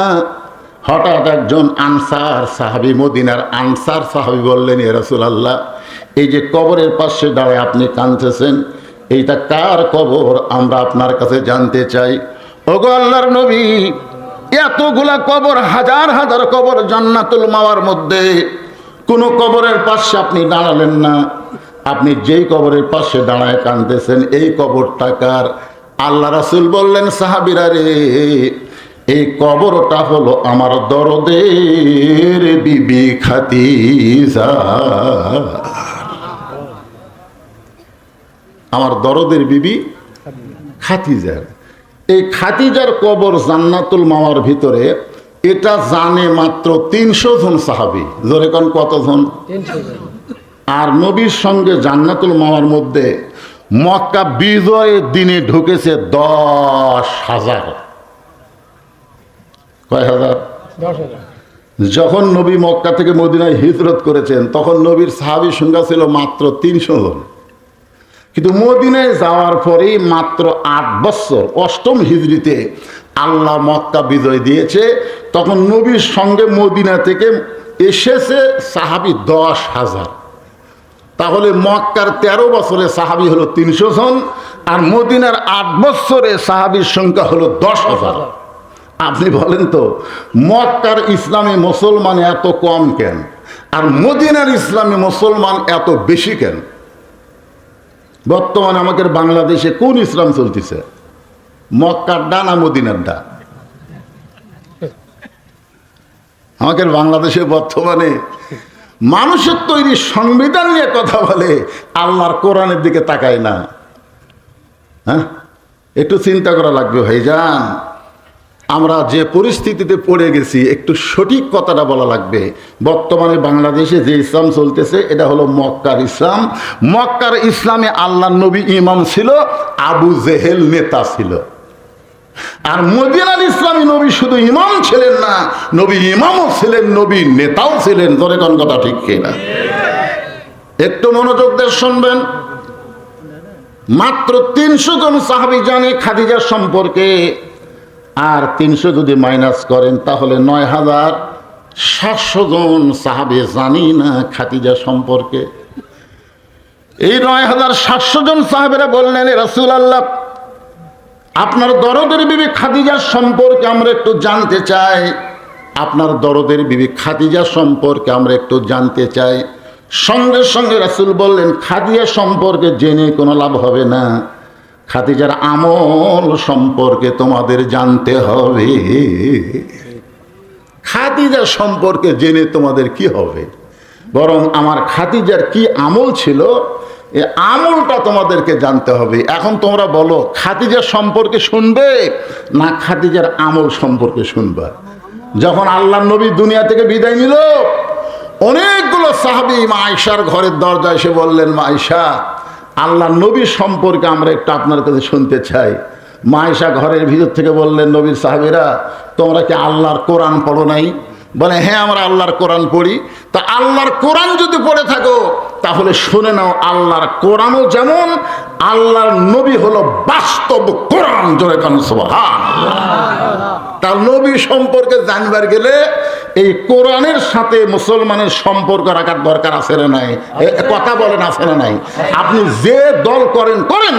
হঠাৎ একজন আনসার সাহাবী, মদিনার আনসার সাহাবী বললেন, ইয়া রাসূলুল্লাহ, এই যে কবরের পাশে দাঁড়ায় আপনি কাঁদতেছেন, এইটা কার কবর? আমরা আপনার কাছে জানতে চাই। ওগো আল্লাহর নবী, এতগুলা কবর, হাজার হাজার কবর জান্নাতুল মাওয়ার মধ্যে, কোন কবরের পাশে আপনি দাঁড়ালেন না। আপনি যেই কবরের পাশে দাঁড়ায় কাঁদতেছেন, এই কবরটা কার? আল্লাহ রাসূল বললেন, সাহাবীরা রে, এই কবরটা হলো আমার দরদের বিবি খাদিজা। আমার দরদের বিবি খাদিজার। এই খাদিজার কবর জান্নাতুল মাওয়ার ভিতরে, এটা জানে মাত্র 300 জন সাহাবী। জোরে কোন কতজন? 300 জন। আর নবীর সঙ্গে জান্নাতুল মাওয়ার মধ্যে মক্কা বিজয়ের দিনে ঢুকেছে 10,000। কয় হাজার? 10,000। যখন নবী মক্কা থেকে মদিনায় হিজরত করেছেন, তখন নবীর সাহাবী সংখ্যা ছিল মাত্র 300 জন। কিন্তু মদিনায় যাওয়ার পরেই মাত্র 8 বছর, 8ম হিজরিতে আল্লাহ মক্কা বিজয় দিয়েছে। তখন নবীর সঙ্গে মদিনা থেকে এসেছে সাহাবী 10,000। তাহলে মক্কার 13 বছরে সাহাবী হলো 300 জন, আর মদিনার 8 বছরে সাহাবীর সংখ্যা হলো 10,000। আপনি বলেন তো, মক্কার ইসলামী মুসলমান এত কম কেন, আর মদিনার ইসলামী মুসলমান এত বেশি কেন? বর্তমানে আমাদের বাংলাদেশে কোন ইসলাম চলতেছে? মক্কার ডা না মদিনার ডা? আমাদের বাংলাদেশে বর্তমানে মানুষের তৈরি সংবিধান নিয়ে কথা বলে, আল্লাহর কোরআনের দিকে তাকায় না। হ্যাঁ, একটু চিন্তা করা লাগবে ভাইজান। আমরা যে পরিস্থিতিতে পড়ে গেছি, একটু সঠিক কথাটা বলা লাগবে। বর্তমানে বাংলাদেশে যে ইসলাম চলতেছে, এটা হলো মক্কার ইসলাম। মক্কার ইসলামে আল্লাহর নবী ইমাম ছিল, আবু জেহেল নেতা ছিল। আর মদিনার ইসলামী নবী শুধু ইমাম ছিলেন না, নবী ইমামও ছিলেন, নবী নেতাও ছিলেন। ধরে কোন কথা ঠিক কিনা? একটু মনোযোগ দিয়ে শুনবেন। মাত্র 300 জন সাহাবী জানে খাদিজার সম্পর্কে, আর 300 যদি মাইনাস করেন তাহলে 9,700 জন সাহাবী জানি না খাদিজা সম্পর্কে। এই 9,700 জন সাহাবীরা বললেন, রাসূলুল্লাহ, আপনার দরদের বিবি খাদিজা সম্পর্কে আমরা একটু জানতে চাই। আপনার দরদের বিবি খাদিজা সম্পর্কে আমরা একটু জানতে চাই। সঙ্গে সঙ্গে রাসূল বললেন, খাদিজা সম্পর্কে জেনে কোনো লাভ হবে না, খাদিজার আমল সম্পর্কে তোমাদের জানতে হবে। খাদিজা সম্পর্কে জেনে তোমাদের কি হবে? বরং আমার খাদিজার কি আমল ছিল, এই আমলটা তোমাদেরকে জানতে হবে। এখন তোমরা বলো, খাদিজা সম্পর্কে শুনবে না খাদিজার আমল সম্পর্কে শুনবা? যখন আল্লাহর নবী দুনিয়া থেকে বিদায় নিল, অনেকগুলো সাহাবী মা আয়েশার ঘরের দরজায় এসে বললেন, মা আয়েশা, আল্লাহ নবী সম্পর্কে আমরা একটু আপনার কাছে শুনতে চাই। মা আয়েশা ঘরের ভিতর থেকে বললেন, নবীর সাহাবীরা, তোমরা কি আল্লাহর কোরআন পড়ো নাই? বলে, হ্যাঁ, আমরা আল্লাহর কোরআন পড়ি। তা আল্লাহর কোরআন যদি পড়ে থাকো তাহলে শুনে নাও, আল্লাহর কোরআনও যেমন, আল্লাহর নবী হলো বাস্তব কোরআন। জোরে কান সুবহানাল্লাহ। তার নবী সম্পর্কে জানবার গেলে এই কোরআনের সাথে মুসলমানের সম্পর্ক রাখার দরকার আছে না নাই? কথা বলেন, আছে না নাই? আপনি যে দল করেন করেন।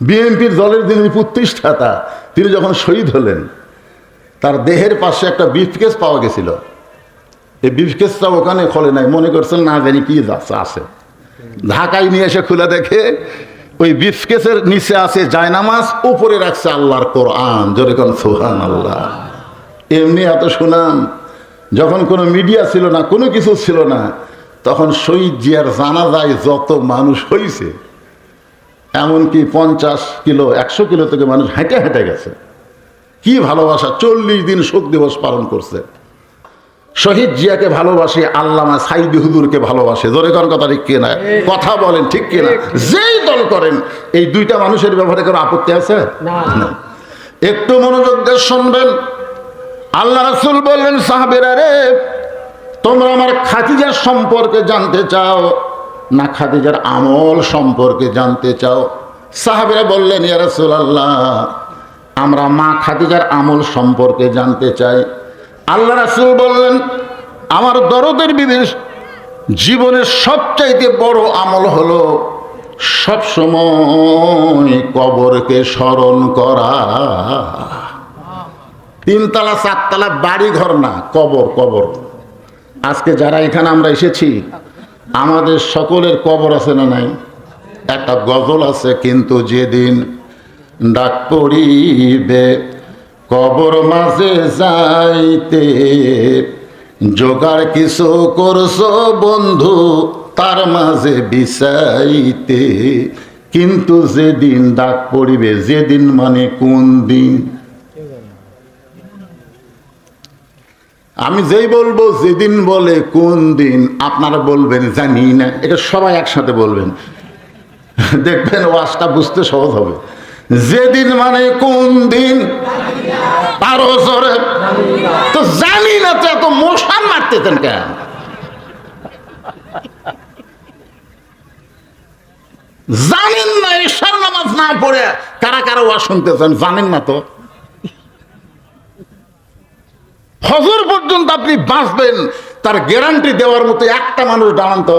বিএনপির দলের যিনি প্রতিষ্ঠাতা, তিনি যখন শহীদ হলেন, তার দেহের পাশে একটা ব্রিফকেস পাওয়া গেছিল। এই ব্রিফকেসটা ওখানে খোলে নাই, মনে করছেন না জানি কি আছে। ঢাকায় নিয়ে এসে খুলে দেখে ওই ব্রিফকেসের নিচে আছে জায়নামাজ, উপরে রাখছে আল্লাহর কোরআন। জোরে কোন সুবহানাল্লাহ। এমনি এত সুনাম। যখন কোনো মিডিয়া ছিল না, কোনো কিছু ছিল না, তখন শহীদ জিয়ার জানাজায় যত মানুষ হয়েছে, এমনকি 50 কিলো 100 কিলো থেকে মানুষ হেঁটে হেঁটে গেছে। কি ভালোবাসা! 40 দিন শোক দিবস পালন করছে। শহীদ জিয়াকে ভালোবাসে, আল্লামা সাইদি হুজুরকে ভালোবাসে। জোরে কোন কথা ঠিক কিনা? কথা বলেন ঠিক কিনা? যেই দল করেন, এই দুইটা মানুষের ব্যাপারে কোনো আপত্তি আছে না? একটু মনোযোগ দিয়ে শুনবেন। আল্লাহ রাসূল বললেন, সাহাবীরা রে, তোমরা আমার খাদিজার সম্পর্কে জানতে চাও না খাদিজার আমল সম্পর্কে জানতে চাও? সাহাবীরা বললেন, ইয়া রাসূলুল্লাহ, আমরা মা খাদিজার আমল সম্পর্কে জানতে চাই। আল্লাহ রাসূল বললেন, আমার দরদের বিদেশ জীবনের সবচাইতে বড় আমল হলো সব সময় কবরকে স্মরণ করা। 3 তলা 4 তলা বাড়ি ঘর না, কবর। কবর। আজকে যারা এখানে আমরা এসেছি, আমাদের সকলের কবর আছে না নাই? একটা গজল আছে, কিন্তু যেদিন ডাক পড়িবে কবর মাঝে যাইতে, জোগাড় কিছু করছো বন্ধু তার মাঝে বিছাইতে, কিন্তু যেদিন ডাক পড়িবে, যেদিন মানে কোন দিন? আমি যেই বলবো যেদিন বলে কোন দিন, আপনারা বলবেন জানি না। এটা সবাই একসাথে বলবেন, দেখবেন ওয়াজটা বুঝতে সহজ হবে। যেদিন মানে কোন দিন? আরো জোরে। তো জানি না, তো এত মশান মারতেছেন কেন? জানেন না? ঈশার নামাজ না পড়ে কারা কারা ওয়াজ শুনতেছেন, জানেন না তো? ফজর পর্যন্ত আপনি বাঁচবেন, তার গ্যারান্টি দেওয়ার মতো একটা মানুষ দাঁড়ান তো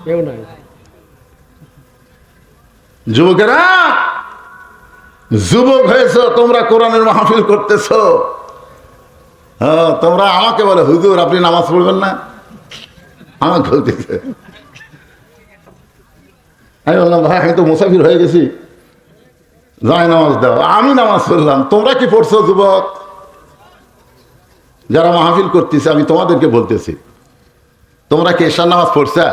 কেউ নাই। যুবকেরা, যুবক হয়েছ, তোমরা কোরআনের মাহফিল করতেছ, তোমরা আমাকে বলে, হুজুর আপনি নামাজ পড়বেন না? আমাকে বলতেছে। আমি বললাম, ভাই আমি তো মুসাফির হয়ে গেছি, যাই নামাজ দাও। আমি নামাজ পড়লাম, তোমরা কি পড়ছো? যুবক যারা মাহফিল করতেছে, আমি তোমাদেরকে বলতেছি, তোমরা কি এশার নামাজ পড়ছা?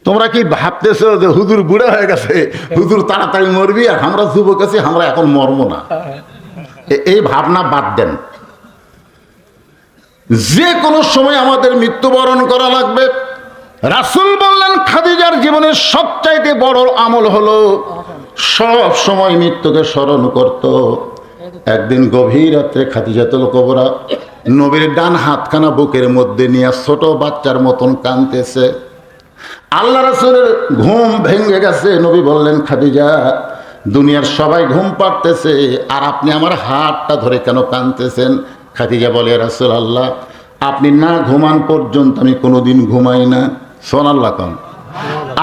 তোমরা কি ভাবতেছো যে হুজুর বুড়া হয়ে গেছে, হুজুর তাড়াতাড়ি মরবি, আর আমরা যুবক আছি, আমরা এখন মরবো না? এই ভাবনা বাদ দেন। যে কোনো সময় আমাদের মৃত্যুবরণ করা লাগবে। রাসূল বললেন, খাদিজার জীবনের সবচাইতে বড় আমল হলো সব সময় মৃত্যুকে স্মরণ করত। একদিন গভীর রাত্রে খাদিজাতুল কুবরা নবীর ডান হাতখানা বুকের মধ্যে নিয়ে ছোট বাচ্চার মতন কাঁদতেছে। আল্লাহ রাসূলের ঘুম ভেঙে গেছে। নবী বললেন, খাদিজা, দুনিয়ার সবাই ঘুম পাড়তেছে, আর আপনি আমার হাতটা ধরে কেন কাঁদতেছেন? খাদিজা বলে, রাসূলুল্লাহ, আপনি না ঘুমান পর্যন্ত আমি কোনোদিন ঘুমাই না। সুবহানাল্লাহ কোন?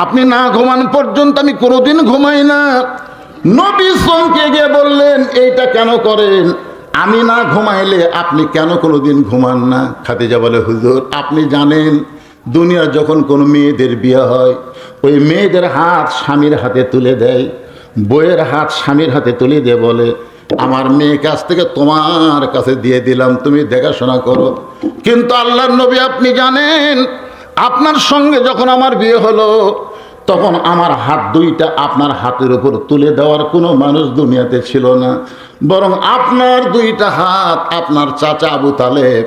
আপনি না ঘুমান পর্যন্ত আমি কোনোদিন ঘুমাই না। নবী চমকে গিয়ে বললেন, এইটা কেন করেন? আমি না ঘুমাইলে আপনি কেন কোনোদিন ঘুমান না? খাদিজা বলে, হুজুর আপনি জানেন, দুনিয়ার যখন কোনো মেয়েদের বিয়ে হয়, ওই মেয়েদের হাত স্বামীর হাতে তুলে দেয়, বইয়ের হাত স্বামীর হাতে তুলে দিয়ে বলে, আমার মেয়ে কাছ থেকে তোমার কাছে দিয়ে দিলাম, তুমি দেখাশোনা করো। কিন্তু আল্লাহর নবী, আপনি জানেন, আপনার সঙ্গে যখন আমার বিয়ে হলো, তখন আমার হাত দুইটা আপনার হাতের উপর তুলে দেওয়ার কোনো মানুষ দুনিয়াতে ছিল না, বরং আপনার দুইটা হাত আপনার চাচা আবু তালেব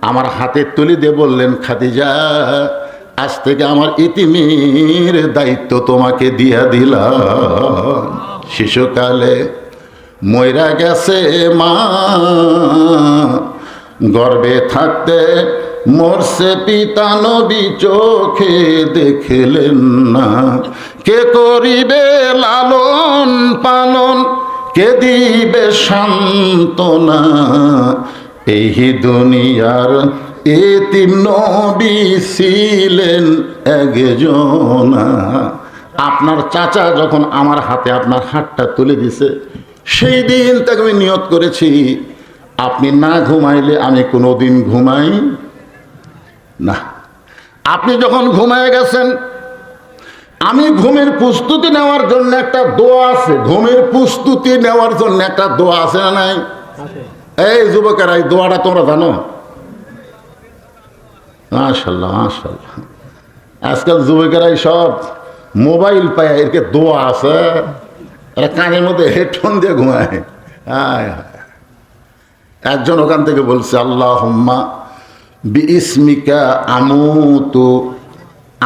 আমার হাতে তুলে দিয়ে বললেন, খাদিজা, আজ থেকে আমার ইতিমের দায়িত্ব তোমাকে দিয়া দিলাম। শিশুকালে মইরা গেছে মা, গর্ভে থাকতে মরছে পিতা, নবী চোখে দেখলেন না। কে করিবে লালন পালন, কে দিবে সান্ত্বনা, এই দুনিয়ার এতিম নবী ছিলেন একজনা। আপনার চাচা যখন আমার হাতে আপনার হাতটা তুলে দিছে, সেই দিন থেকে আমি নিয়ত করেছি, আপনি না ঘুমাইলে আমি কোনোদিন ঘুমাই না। আপনি যখন ঘুমায় গেছেন, আমি ঘুমের প্রস্তুতি নেওয়ার জন্য একটা দোয়া আছে, ঘুমের প্রস্তুতি নেওয়ার জন্য একটা দোয়া আছে না নাই? এই যুবকেরা, এই দোয়াটা তোমরা জানো? মাশাআল্লাহ মাশাআল্লাহ। আজকাল যুবকেরাই সব মোবাইল পায়, এরকে দোয়া আছে, এরা কানের মধ্যে হেডফোন দিয়ে ঘুমায়। একজন ওখান থেকে বলছে, আল্লাহুম্মা বিইসমিকা আমুতু।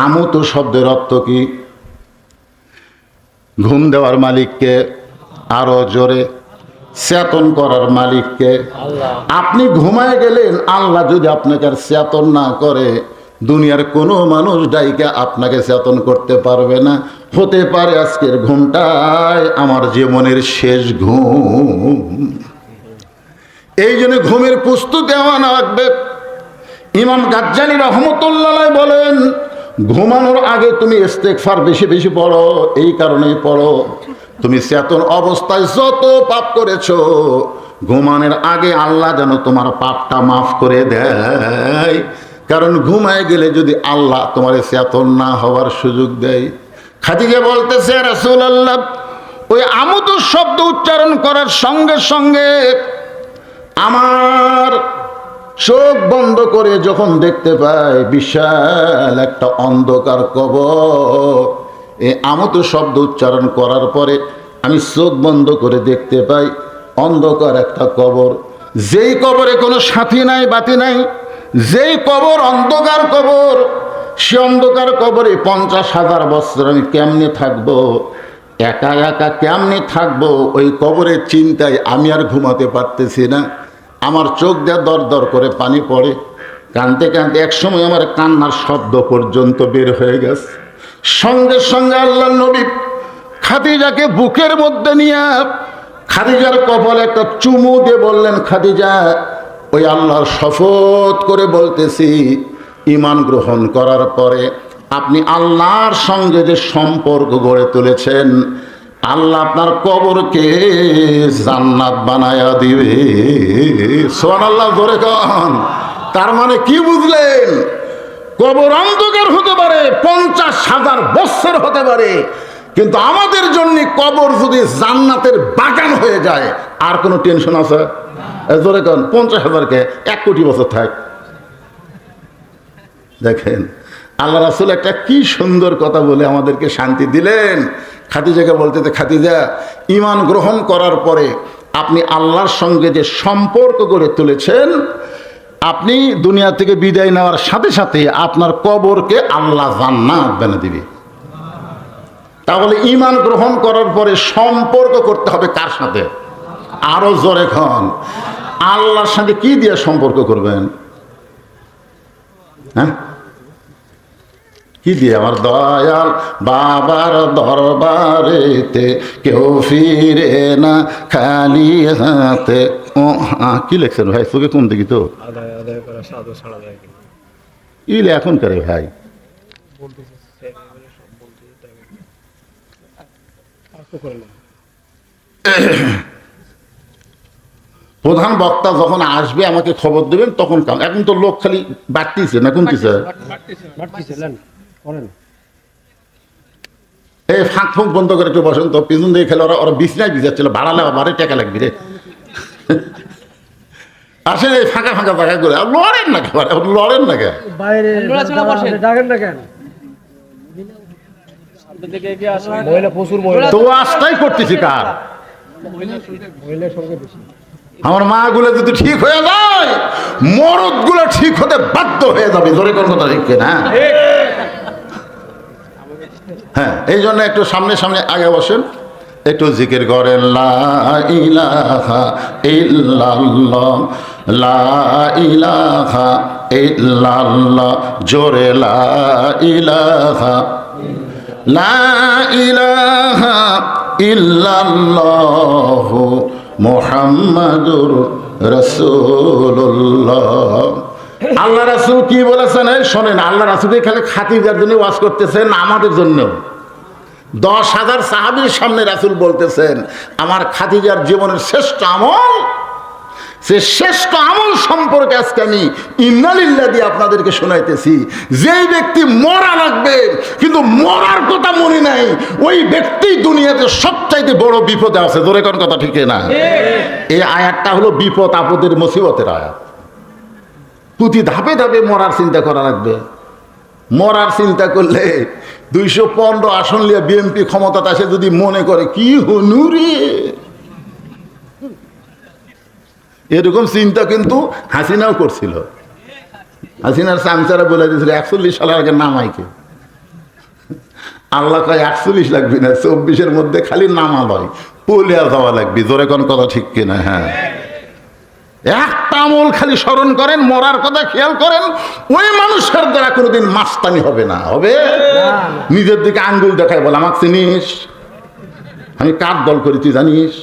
আমুতু শব্দের অর্থ কি? ঘুম দেওয়ার মালিককে, আরো জোরে, চেতন করার মালিককে। আপনি ঘুমায় গেলেন, আল্লাহ যদি আপনাকে আর চেতন না করে, দুনিয়ার কোনো মানুষ ডাইকা আপনাকে চেতন করতে পারবে না। হতে পারে আজকের ঘুমটাই আমার জীবনের শেষ ঘুম। এই জন্য ঘুমের প্রস্তুতি নেওয়া লাগবে। ইমাম গাজ্জালী রহমতুল্লাহ বলেন, ঘুমানোর আগে তুমি ইস্তেগফার বেশি বেশি পড়ো। এই কারণেই পড়ো, তুমি চেতন অবস্থায় যত পাপ করেছো, ঘুমানোর আগে আল্লাহ যেন তোমার পাপটা মাফ করে দেয়। কারণ ঘুমায় গেলে যদি আল্লাহ তোমার চেতন না হওয়ার সুযোগ দেয়। খাদিজা বলতেছে, রাসূলুল্লাহ, ওই আমুতু শব্দ উচ্চারণ করার সঙ্গে সঙ্গে আমার চোখ বন্ধ করে যখন দেখতে পাই বিশাল একটা অন্ধকার কবর, এই আমুতু শব্দ উচ্চারণ করার পরে আমি চোখ বন্ধ করে দেখতে পাই অন্ধকার একটা কবর। যেই কবরে কোনো সাথী নাই, বাতি নাই, যেই কবর অন্ধকার কবর, সে অন্ধকার কবরে 50,000 বছর আমি কেমনে থাকবো, একা একা কেমনে থাকবো, ওই কবরের চিন্তায় আমি আর ঘুমাতে পারতেছি না। আমার চোখ দিয়ে দর দর করে পানি পড়ে, কাঁদতে কাঁদতে একসময় আমার কান্নার শব্দ পর্যন্ত বের হয়ে গেছে। সঙ্গে সঙ্গে আল্লাহর নবী খাদিজাকে বুকের মধ্যে নিয়ে খাদিজার কপালে একটা চুমু দিয়ে বললেন, খাদিজা, ওই আল্লাহর শপথ করে বলতেছি, ঈমান গ্রহণ করার পরে আপনি আল্লাহর সঙ্গে যে সম্পর্ক গড়ে তুলেছেন, আল্লাহ আপনার কবরকে জান্নাত বানায়া দিবে। সুবহানাল্লাহ, জোরে কন। তার মানে কি বুঝলেন? কবর অন্ধকার হতে পারে, 50,000 বছর হতে পারে, কিন্তু আমাদের জন্য কবর যদি জান্নাতের বাগান হয়ে যায়, আর কোনো টেনশন আছে? জোরে কন। 50,000কে 1 কোটি বছর থাক। দেখেন আল্লাহ রাসূল একটা কি সুন্দর কথা বলে আমাদেরকে শান্তি দিলেন। খাদিজাকে বলতে, খাদিজা, ঈমান গ্রহণ করার পরে আপনি আল্লাহর সঙ্গে যে সম্পর্ক গড়ে তুলেছেন, আপনি দুনিয়া থেকে বিদায় নেওয়ার সাথে সাথে আপনার কবরকে আল্লাহ জান্নাত বানিয়ে দিবে। তাহলে ঈমান গ্রহণ করার পরে সম্পর্ক করতে হবে কার সাথে? আরো জোরে খন। আল্লাহর সাথে কি দিয়ে সম্পর্ক করবেন? হ্যাঁ, কি দিয়ে? আমার দয়াল বাবার দরবারেতে কেউ ফিরে না খালি হাতে। ও কি লেখছেন ভাই? তোকে কোন দেখি তো ইলে এখন করে ভাই। প্রধান বক্তা যখন আসবে আমাকে খবর দেবেন, তখন কাম। এখন তো লোক খালি বাড়তিছে না কমতিছে? এই ফাঁক ফুঁক বন্ধ করে একটু বসেন তো, পিছন দিয়ে খেলে ওরা বিছনায় ভিজাচ্ছিল, ভাড়া লাগা বাড়ি টাকা লাগবে রে। আসেন এই ফাঁকা ফাঁকা জায়গা করে, লড়েন না কেন? লড়েন না কেন? তো আস্তাই করতেছি কার? আমার মা গুলো যদি ঠিক হয়ে যায়, মরদ গুলো ঠিক হতে বাধ্য হয়ে যাবে। জোরে কোন কথা ঠিক না? হ্যাঁ, এই জন্য একটু সামনে সামনে আগে বসেন, একটু জিকির করেন লা ইলাহা ইল্লাল্লাহ, লা ইলাহা ইল্লাল্লাহ, জোরে লা ইলাহা, লা ইলাহা ইল্লাল্লাহ মুহাম্মাদুর রাসূলুল্লাহ। আল্লাহ রাসূল কি বলেছেন শোনেন। আল্লাহ রাসূল খালি খাদিজার জন্য ওয়াজ করতেছেন, আমাদের জন্য। 10,000 সাহাবীর সামনে রাসূল বলতেছেন, আমার খাদিজার জীবনের শ্রেষ্ঠ আমল, সে শ্রেষ্ঠ আমল সম্পর্কে আজকে আমি ইন্নালিল্লাহ দিয়ে আপনাদেরকে শোনাইতেছি। যেই ব্যক্তি মরা লাগবে কিন্তু মরার কথা মনে নাই, ওই ব্যক্তি দুনিয়াতে সবচাইতে বড় বিপদে আছে। জোরে কোন কথা ঠিক না? এই আয়াতটা হলো বিপদ আপদের মুসিবতের আয়াত। প্রতি ধাপে ধাপে মরার চিন্তা করা লাগবে। মরার চিন্তা করলে 215 আসন লিয়ে বিএনপি ক্ষমতাতে আসে যদি মনে করে কি হনুরে, এরকম চিন্তা কিন্তু হাসিনাও করছিল। হাসিনার চামচারা বলে দিয়েছিল 41 সালের আগে নামাইকে। আল্লাহ কয় 41 লাগবে না, 24-এর মধ্যে খালি নামা লয়, পলিয়া যাওয়া লাগবে। জোরে কোন কথা ঠিক কিনা? হ্যাঁ, একটা আমল খালি স্মরণ করেন, মরার কথা খেয়াল করেন, ওই মানুষের দ্বারা কোনোদিন মাস্তানি হবে না। হবে? নিজের দিকে আঙ্গুল দেখায় বলে আমাকে চিনিস, আমি কার দল করি তুই জানিস,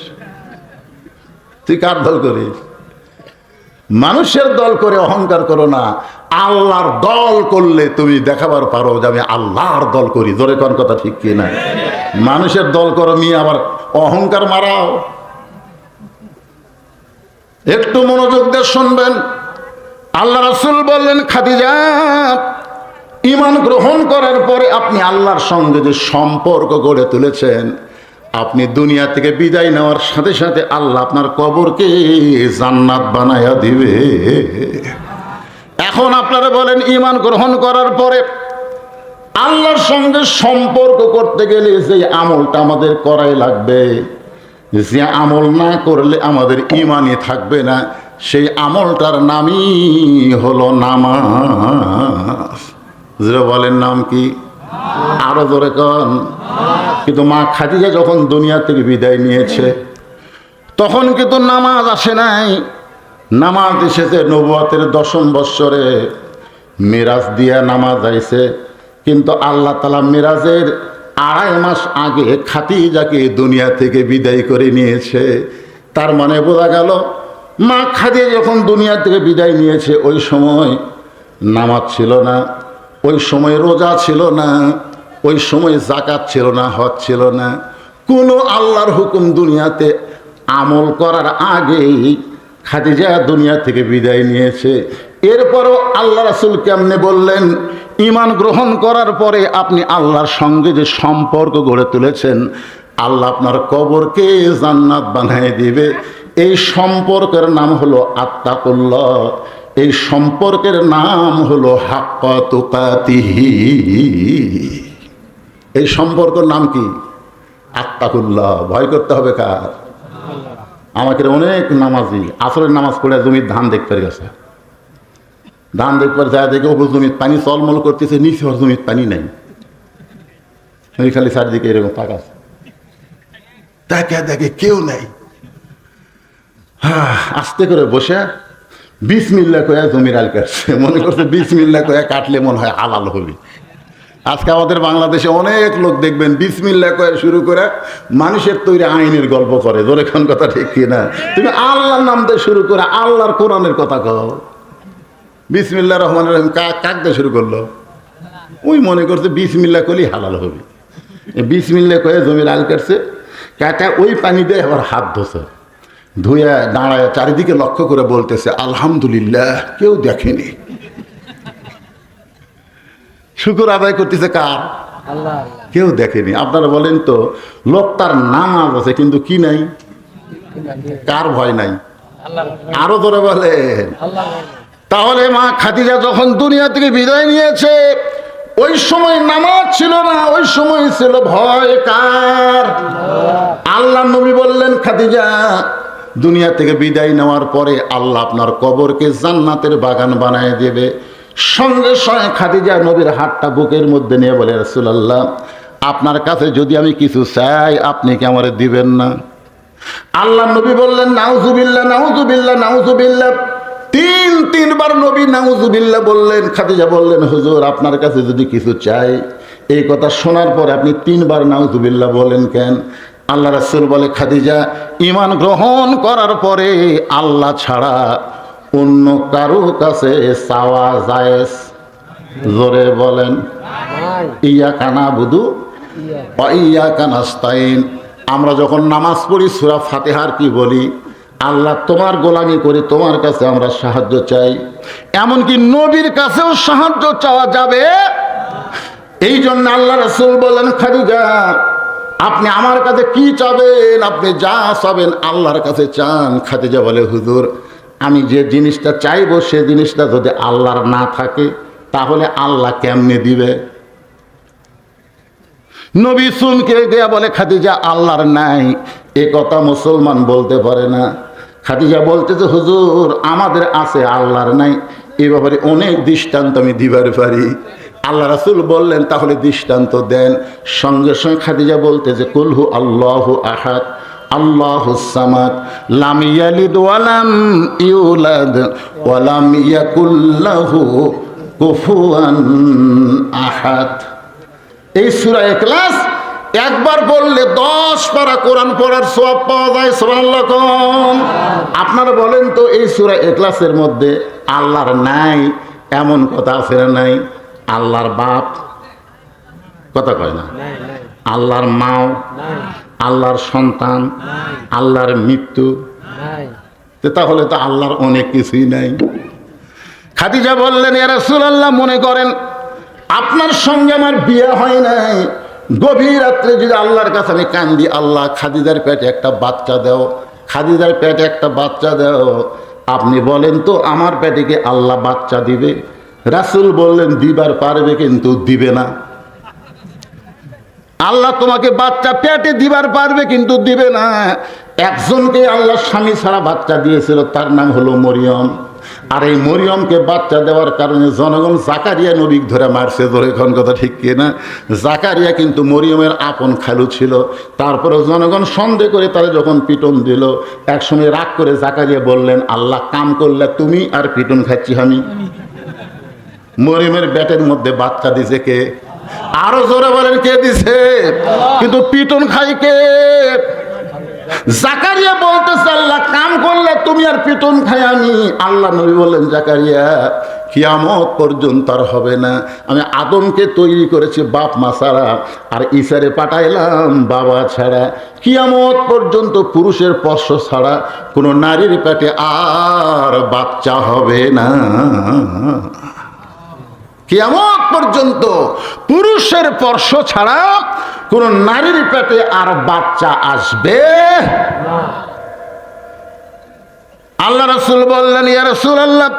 তুই কার দল করিস? মানুষের দল করে অহংকার করো না, আল্লাহর দল করলে তুমি দেখাবার পারো যে আমি আল্লাহর দল করি। জোরে কোন কথা ঠিক কি না? মানুষের দল করো নিয়ে আবার অহংকার মারাও। একটু মনোযোগ দিয়ে শুনবেন। আল্লাহ রাসূল বললেন, খাদিজা ঈমান গ্রহণ করার পরে আপনি আল্লাহর সঙ্গে যে সম্পর্ক গড়ে তুলেছেন, আপনি দুনিয়া থেকে বিদায় নেওয়ার সাথে সাথে আল্লাহ আপনার কবরকে জান্নাত বানায়া দিবে। এখন আপনারা বলেন, ঈমান গ্রহণ করার পরে আল্লাহর সঙ্গে সম্পর্ক করতে গেলে যে আমলটা আমাদের করাই লাগবে, যে আমল না করলে আমাদের ঈমানই থাকবে না, সেই আমলটার নামই হলো নামাজ। যারা বলেন নাম কি? আরো জোরে কন। কিন্তু মা খাদিজা যখন দুনিয়া থেকে বিদায় নিয়েছে, তখন কিন্তু নামাজ আসে নাই। নামাজ এসেছে নবুয়তের 10ম বৎসরে, মিরাজ দিয়া নামাজ আইছে। কিন্তু আল্লাহ তাআলা মিরাজের 2.5 মাস আগে খাদিজাকে দুনিয়া থেকে বিদায় করে নিয়েছে। তার মানে বোঝা গেল, মা খাদিজা যখন দুনিয়া থেকে বিদায় নিয়েছে, ওই সময় নামাজ ছিল না, ওই সময় রোজা ছিল না, ওই সময় যাকাত ছিল না, হজ ছিল না, কোনো আল্লাহর হুকুম দুনিয়াতে আমল করার আগেই খাদিজা দুনিয়া থেকে বিদায় নিয়েছে। এরপরও আল্লাহ রাসূল কেমনে বললেন, ঈমান গ্রহণ করার পরে আপনি আল্লাহর সঙ্গে যে সম্পর্ক গড়ে তুলেছেন, আল্লাহ আপনার কবরকে জান্নাত বানিয়ে দিবে। এই সম্পর্কের নাম হলো আত্তাকুল্লাহ, এই সম্পর্কের নাম হলো হাক্কা তুকাতিহি। এই সম্পর্কের নাম কি? আত্তাকুল্লাহ। ভয় করতে হবে কার? আমাকে অনেক নামাজি আসরের নামাজ পড়ে জমির ধান দেখতে গেছে, ধান দেখবার যায় দেখে ওপর জমির পানি চলমল করতেছে, নিচে ওর জমির পানি নেই, ওই খালি চারিদিকে এরকম তাকাচ্ছে, তাকে দেখে কেউ নেই। আস্তে করে বসে বিসমিল্লাহ কয়ে জমির আল কাটছে, মনে করছে বিসমিল্লাহ কয়ে কাটলে মনে হয় হালাল হবে। আজকে আমাদের বাংলাদেশে অনেক লোক দেখবেন বিসমিল্লাহ কয়ে শুরু করে মানুষের তৈরি আইনের গল্প করে। জোরে কোন কথা ঠিক কিনা? তুমি আল্লাহর নাম দিয়ে শুরু করে আল্লাহর কোরআনের কথা কও। বিসমিল্লাহ রহমানির রহিম কাক দিয়ে শুরু করলো, ওই মনে করছে বিসমিল্লাহ করলেই হালাল হবে। বিসমিল্লাহ কয়ে জমির আল কাটছে, কাটা ওই পানি দিয়ে আবার হাত ধোছে, ধুয়ে দাঁড়ায় চারিদিকে লক্ষ্য করে বলতেছে আলহামদুলিল্লাহ, কেউ দেখেনি। শুকর আদায় করতেছে কার? আল্লাহ। কেউ দেখেনি। আপনারা বলেন তো, লোকটার নামাজ আছে কিন্তু কি নাই? কার ভয় নাই? আরো ধরে বলেন। তাহলে মা খাদিজা যখন দুনিয়া থেকে বিদায় নিয়েছে, ওই সময় নামাজ ছিল না, ওই সময় ছিল ভয় কার? আল্লাহ নবী বললেন, খাদিজা দুনিয়া থেকে বিদায় নেওয়ার পরে আল্লাহ আপনার কবরকে জান্নাতের বাগান বানায় দেবে। সঙ্গে সঙ্গে খাদিজা নবীর হাতটা বুকের মধ্যে নিয়ে বলে, রাসূলুল্লাহ, আপনার কাছে যদি আমি কিছু চাই আপনি কি আমারে দিবেন না? আল্লাহ নবী বললেন, নাউজুবিল্লাহ, নাউজুবিল্লাহ, নাউজুবিল্লাহ। তিনবার নবী নাউজুবিল্লাহ বললেন। খাদিজা বললেন, হুজুর, আপনার কাছে যদি কিছু চাই, এই কথা শোনার পরে আপনি তিনবার নাউজুবিল্লাহ বলেন কেন? আল্লাহ রাসূল বলে, খাদিজা, ঈমান গ্রহণ করার পরে আল্লাহ ছাড়া অন্য কারো কাছে চাওয়া জায়েজ। জোরে বলেন, ইয়াকা নাবুদু ওয়া ইয়াকা নাস্তাইন। আমরা যখন নামাজ পড়ি সূরা ফাতিহার কি বলি? আল্লাহ, তোমার গোলামি করি, তোমার কাছে আমরা সাহায্য চাই। এমনকি নবীর কাছেও সাহায্য চাওয়া যাবে। এই জন্য আল্লাহ রাসূল বলেন, খাদিজা, আপনি আমার কাছে কি চাবেন? আপনি যা চাবেন আল্লাহর কাছে চান। খাদিজা বলে, হুজুর, আমি যে জিনিসটা চাইবো সে জিনিসটা যদি আল্লাহর না থাকে তাহলে আল্লাহ কেমনে দিবে? নবী চুমকে দেয়া বলে, খাদিজা, আল্লাহর নাই এ কথা মুসলমান বলতে পারে না। খাদিজা বলতেছে, হুজুর, আমাদের আছে, আল্লাহর নাই। এ ব্যাপারে অনেক দৃষ্টান্ত আমি দিবার পারি। আল্লাহ রাসূল বললেন, তাহলে দৃষ্টান্ত দেন। সঙ্গে সঙ্গে খাদিজা বলতেছে, কুলহু আল্লাহু আহাদ আল্লাহুস সামাদ লাম ইয়ালিদ ওয়া লাম ইউলাদ ওয়া লাম ইয়াকুল লাহু কুফুয়ান আহাদ। এই সূরা ইখলাস একবার বললে 10 পারা কোরআন পড়ার সওয়াব পাওয়া যায়। সুবহানাল্লাহ। আপনারা বলেন তো, এই সূরা ইখলাসের মধ্যে আল্লাহর নাই এমন কথা আছে না নাই? আল্লাহর বাপ কথা কয় না, আল্লাহর মাও, আল্লাহর সন্তান, আল্লাহর মৃত্যু, তাহলে তো আল্লাহর অনেক কিছুই নাই। খাদিজা বললেন, ইয়া রাসূলুল্লাহ, মনে করেন আপনার সঙ্গে আমার বিয়ে হয় নাই, গভীর রাত্রে যদি আল্লাহর কাছে আমি কান্দি, আল্লাহ, খাদিজার পেটে একটা বাচ্চা দাও, খাদিজার পেটে একটা বাচ্চা দাও, আপনি বলেন তো আমার পেটে কি আল্লাহ বাচ্চা দিবে? রাসূল বললেন, দিবার পারবে কিন্তু দিবে না। আল্লাহ তোমাকে বাচ্চা পেটে দিবার পারবে কিন্তু দিবে না। একজনকে আল্লাহ স্বামী ছাড়া বাচ্চা দিয়েছিল, তার নাম হলো মরিয়ম। আর এই মরিয়মকে বাচ্চা দেওয়ার কারণে জনগণ জাকারিয়া নবী ধরে মারছে। ধরে এখন কথা ঠিক কিনা? জাকারিয়া কিন্তু মরিয়মের আপন খালু ছিল। তারপরে জনগণ সন্দেহ করে তারা যখন পিটন দিল, একসময় রাগ করে জাকারিয়া বললেন, আল্লাহ, কাম করলে তুমি আর পিটন খাচ্ছি আমি। মরিয়মের পেটের মধ্যে বাচ্চা দিছে কে? আরো জোরে বলেন, কে দিছে? কিন্তু পিটন খাই কে? জাকারিয়া বলতেছে, আল্লাহ, কাম করলে তুমি আর পিটন খাই আমি। আল্লাহ নবী বললেন, জাকারিয়া, কিয়ামত পর্যন্ত আর হবে না। আমি আদমকে তৈরি করেছি বাপ মা ছাড়া, আর ঈসারে পাঠাইলাম বাবা ছাড়া। কিয়ামত পর্যন্ত পুরুষের স্পর্শ ছাড়া কোনো নারীর পেটে আর বাচ্চা হবে না। কিয়ামত পর্যন্ত পুরুষের স্পর্শ ছাড়া কোন নারীর পেটে আর বাচ্চা আসবে না। আল্লাহ রাসূল বললেন, ইয়া রাসূলুল্লাহ,